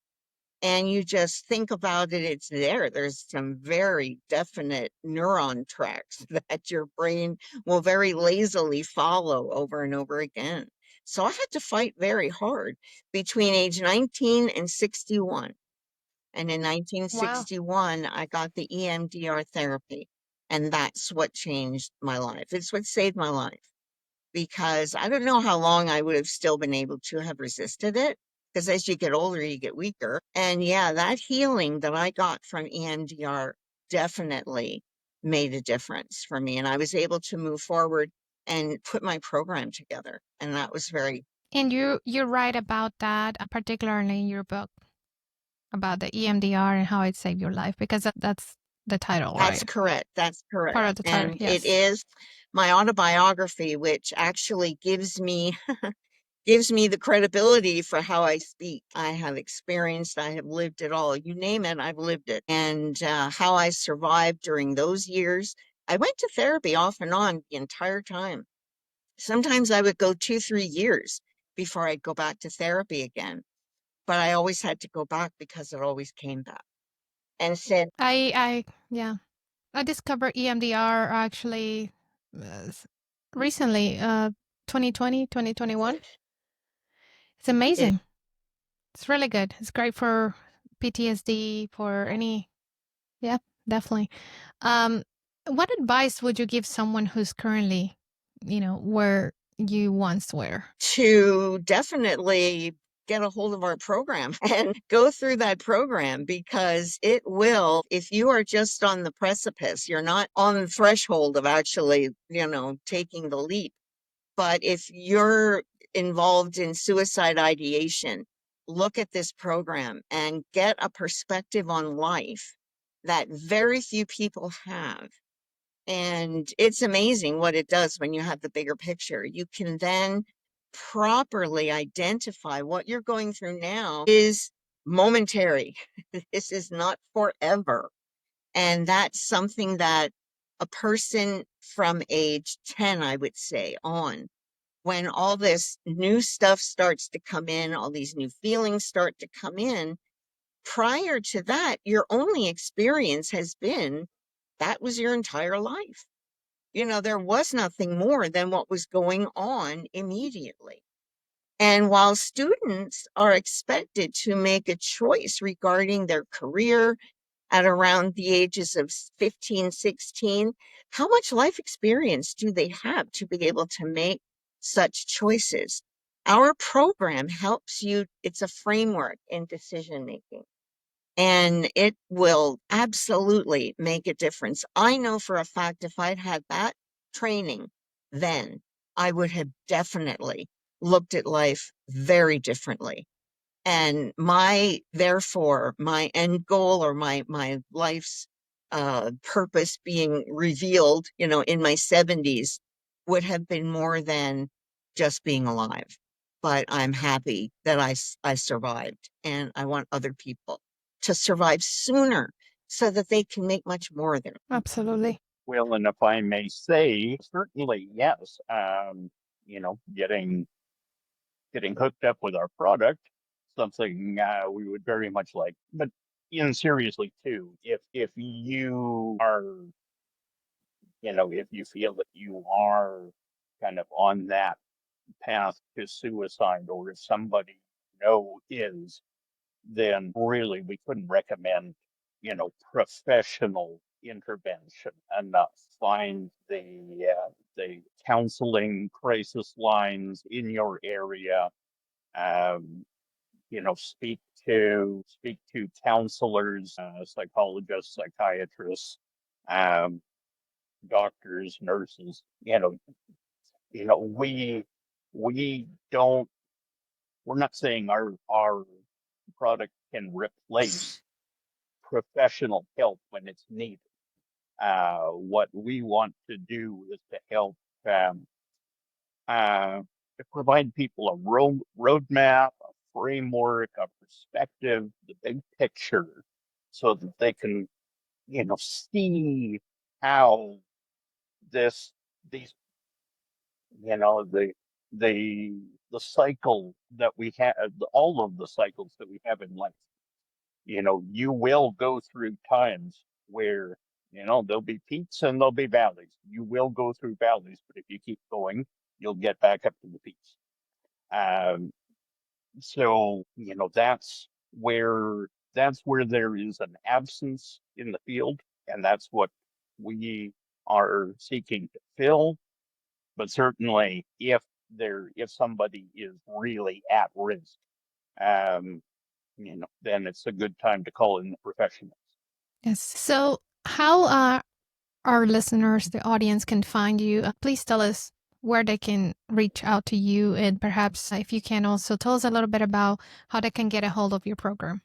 And you just think about it, it's there. There's some very definite neuron tracks that your brain will very lazily follow over and over again. So I had to fight very hard between age 19 and 61. And in Wow. 1961, I got the EMDR therapy. And that's what changed my life. It's what saved my life because I don't know how long I would have still been able to have resisted it. Because as you get older, you get weaker. And yeah, that healing that I got from EMDR definitely made a difference for me. And I was able to move forward and put my program together. And that was very, And you write about that, particularly in your book about the EMDR and how it saved your life, because that's the title, that's right? correct. That's correct. Part of the title, And it yes. is my autobiography, which actually gives me the credibility for how I speak. I have experienced, I have lived it all. You name it, I've lived it. And how I survived during those years. I went to therapy off and on the entire time. Sometimes I would go 2, 3 years before I'd go back to therapy again. But I always had to go back because it always came back. And said, Yeah, I discovered EMDR actually uh, s- recently, 2020, 2021. It's it amazing. It's really good. It's great for PTSD, for any, yeah, definitely. Um, what advice would you give someone who's currently, where you once were? to definitely get a hold of our program and go through that program because it will, if you are just on the precipice, you're not on the threshold of actually, taking the leap. But if you're involved in suicide ideation, look at this program and get a perspective on life that very few people have. And it's amazing what it does when you have the bigger picture. You can then properly identify what you're going through now is momentary. This is not forever. And that's something that a person from age 10, I would say, on, when all this new stuff starts to come in, all these new feelings start to come in, prior to that, your only experience has been that was your entire life. There was nothing more than what was going on immediately. And while students are expected to make a choice regarding their career at around the ages of 15, 16, how much life experience do they have to be able to make such choices? Our program helps you, it's a framework in decision making. And it will absolutely make a difference. I know for a fact if I'd had that training then, I would have definitely looked at life very differently. And therefore, my end goal, or my life's purpose being revealed, in my 70s, would have been more than just being alive. But I'm happy that I survived, and I want other people to survive sooner so that they can make much more than. Absolutely. Well, and if I may say, certainly yes. Getting hooked up with our product, something we would very much like. But seriously too, if you are, if you feel that you are kind of on that path to suicide, or if somebody you know is, then really we couldn't recommend, professional intervention enough. Find the counseling crisis lines in your area. Um, speak to counselors, psychologists, psychiatrists, um, doctors, nurses. We don't. We're not saying our product can replace professional help when it's needed. What we want to do is to help um, to provide people a roadmap, a framework, a perspective, the big picture, so that they can, see how this, these, the the the cycle that we have, all of the cycles that we have in life. You will go through times where, there'll be peaks and there'll be valleys. You will go through valleys, but if you keep going, you'll get back up to the peaks. Um, so, that's where there is an absence in the field, and that's what we are seeking to fill. But certainly, if somebody is really at risk, um, then it's a good time to call in the professionals. Yes. So, how our listeners, the audience, can find you? Please tell us where they can reach out to you. And perhaps if you can also tell us a little bit about how they can get a hold of your program.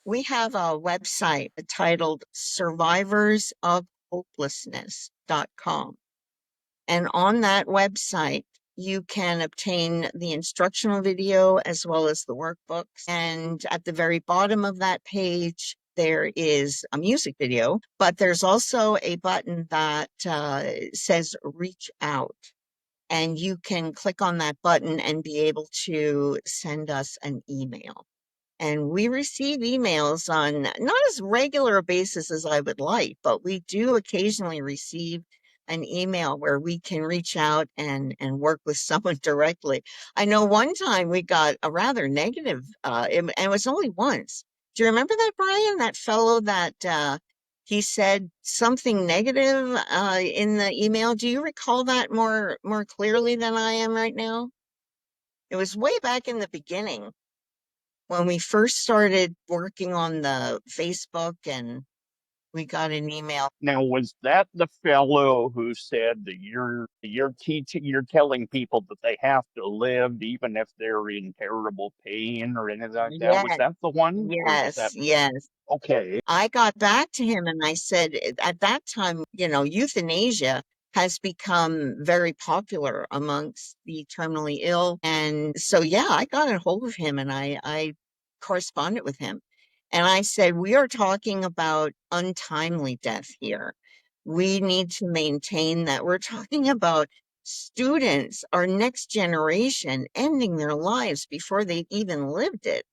We have a website titled survivorsofhopelessness.com. And on that website, you can obtain the instructional video as well as the workbooks. And at the very bottom of that page, there is a music video, but there's also a button that says reach out. And you can click on that button and be able to send us an email. And we receive emails on not as regular a basis as I would like, but we do occasionally receive an email where we can reach out and work with someone directly. I know one time we got a rather negative, and it was only once. Do you remember that, Brian? That fellow that he said something negative in the email. Do you recall that more clearly than I am right now? It was way back in the beginning when we first started working on the Facebook, and we got an email. Now, was that the fellow who said that you're telling people that they have to live even if they're in terrible pain or anything like that? Was Yes, that the one, or was yes, that yes. okay? I got back to him and I said, at that time, euthanasia has become very popular amongst the terminally ill. And so, yeah, I got a hold of him and I corresponded with him. And I said, we are talking about untimely death here. We need to maintain that we're talking about students, our next generation, ending their lives before they've even lived it.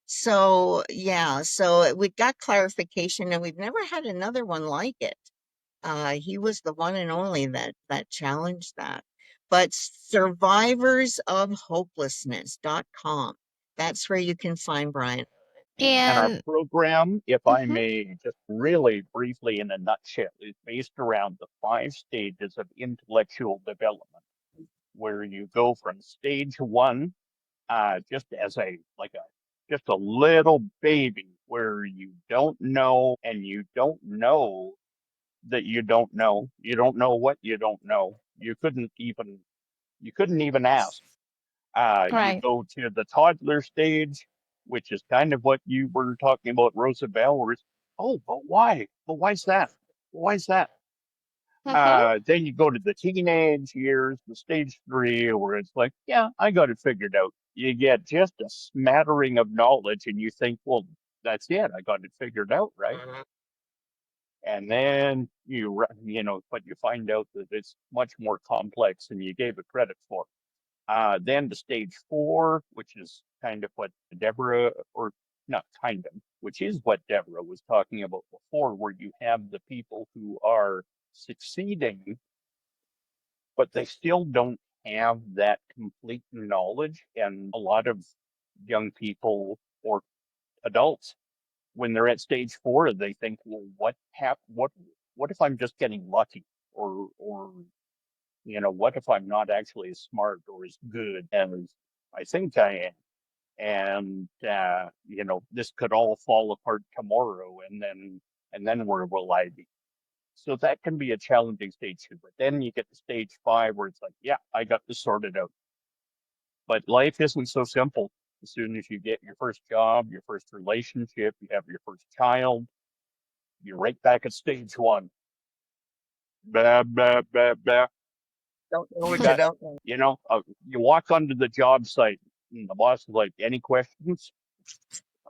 So, yeah, so we got clarification and we've never had another one like it. He was the one and only that challenged that. But survivorsofhopelessness.com. That's where you can find Brian. And our And program, if I mhm, may just really briefly in a nutshell, is based around the 5 stages of intellectual development, where you go from stage one, just as just a little baby, where you don't know, and you don't know that you don't know. You don't know what you don't know. You couldn't even ask. You Right. go to the toddler stage, which is kind of what you were talking about, Rosabel, where it's, oh, but why? But why's that? Why's that? Mm-hmm. Then you go to the teenage years, the stage 3, where it's like, yeah, I got it figured out. You get just a smattering of knowledge, and you think, well, that's it. I got it figured out, right? And then but you find out that it's much more complex than you gave it credit for. Then the stage 4, which is kind of what Deborah, or not kind of, which is what Deborah was talking about before, where you have the people who are succeeding, but they still don't have that complete knowledge. And a lot of young people or adults, when they're at stage 4, they think, well, what if I'm just getting lucky? Or what if I'm not actually as smart or as good as I think I am? And this could all fall apart tomorrow, and then where will I be? So that can be a challenging stage 2. But then you get to stage 5, where it's like, yeah, I got this sorted out. But life isn't so simple. As soon as you get your first job, your first relationship, you have your first child, you're right back at stage 1. Blah, blah, blah, blah. Don't know what you That, don't know. you walk onto the job site, and the boss is like, any questions?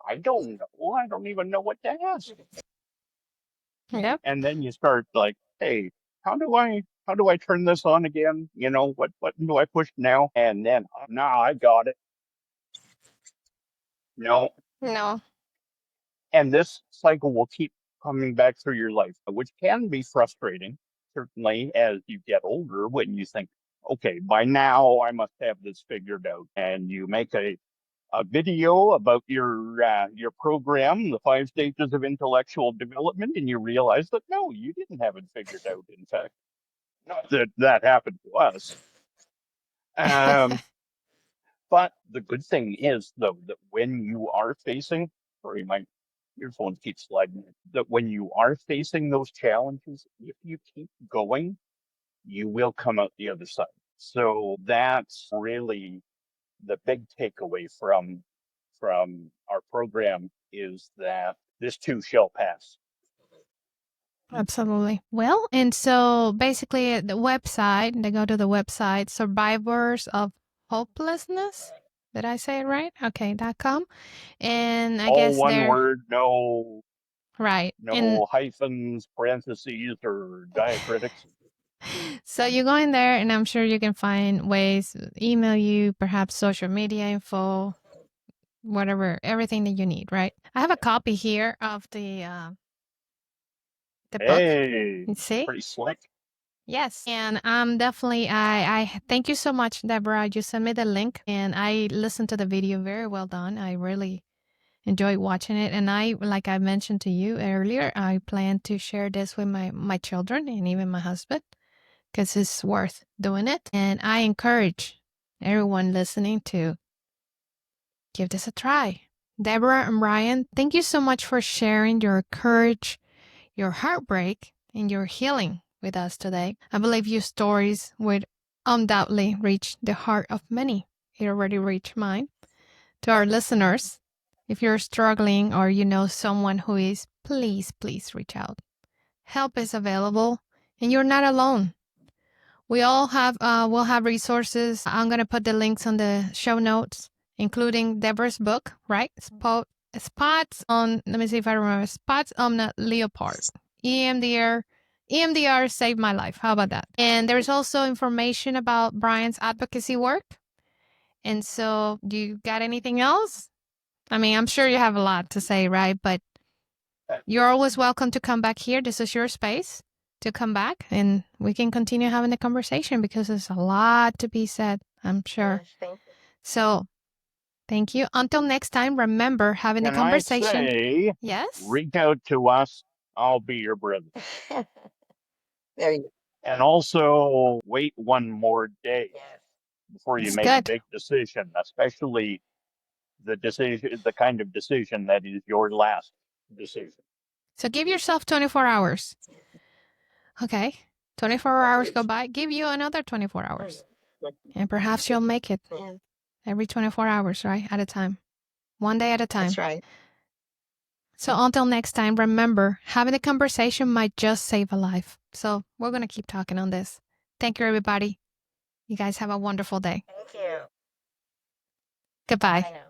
I don't know. I don't even know what to ask. Yep. And then you start like, hey, how do I turn this on again? What button do I push now? And then, now I got it. No. No. And this cycle will keep coming back through your life, which can be frustrating, certainly as you get older, when you think, okay, by now I must have this figured out. And you make a video about your program, the 5 stages of intellectual development, and you realize that no, you didn't have it figured out. In fact, not that that happened to us. Um, but the good thing is, though, that when you are facing, sorry, my earphones keep sliding, that when you are facing those challenges, if you keep going, you will come out the other side. So that's really the big takeaway from our program, is that this too shall pass. Absolutely. Well, and so basically the website, they go to the website Survivors of Hopelessness. Did I say it right? Okay, .com. And I All guess one they're word, no right. And no hyphens, parentheses, or diacritics. so you go in there and I'm sure you can find ways, email you, perhaps social media info, whatever, everything that you need, right? I have a copy here of the book. Hey, You see? pretty slick. Yes. And definitely I thank you so much, Deborah. You sent me the link and I listened to the video. Very well done. I really enjoyed watching it. And I, like I mentioned to you earlier, I plan to share this with my children and even my husband because it's worth doing it. And I encourage everyone listening to give this a try. Deborah and Brian, thank you so much for sharing your courage, your heartbreak, and your healing with us today. I believe your stories would undoubtedly reach the heart of many. It already reached mine. To our listeners, if you're struggling or you know someone who is, please, please reach out. Help is available and you're not alone. We all have, we'll have resources. I'm going to put the links on the show notes, including Deborah's book, right? Spots on, let me see if I remember, Spots on the Leopard. EMDR, EMDR saved my life. How about that? And there's also information about Brian's advocacy work. And so, do you got anything else? I mean, I'm sure you have a lot to say, right? But you're always welcome to come back here. This is your space to come back and we can continue having the conversation because there's a lot to be said, I'm sure. Yes, thank So, thank you. Until next time, remember having the Can I conversation. say, Yes. reach out to us. I'll be your brother. you. There you go. And also, wait one more day Yes. before you It's make a good. big decision, especially the kind of decision that is your last decision. So give yourself 24 hours. Okay. 24 hours go by, give you another 24 hours. And perhaps you'll make it Yeah, every 24 hours, right? At a time. One day at a time. that's right. So until next time, remember, having a conversation might just save a life. So we're going to keep talking on this. Thank you, everybody. You guys have a wonderful day. Thank you. Goodbye. I know.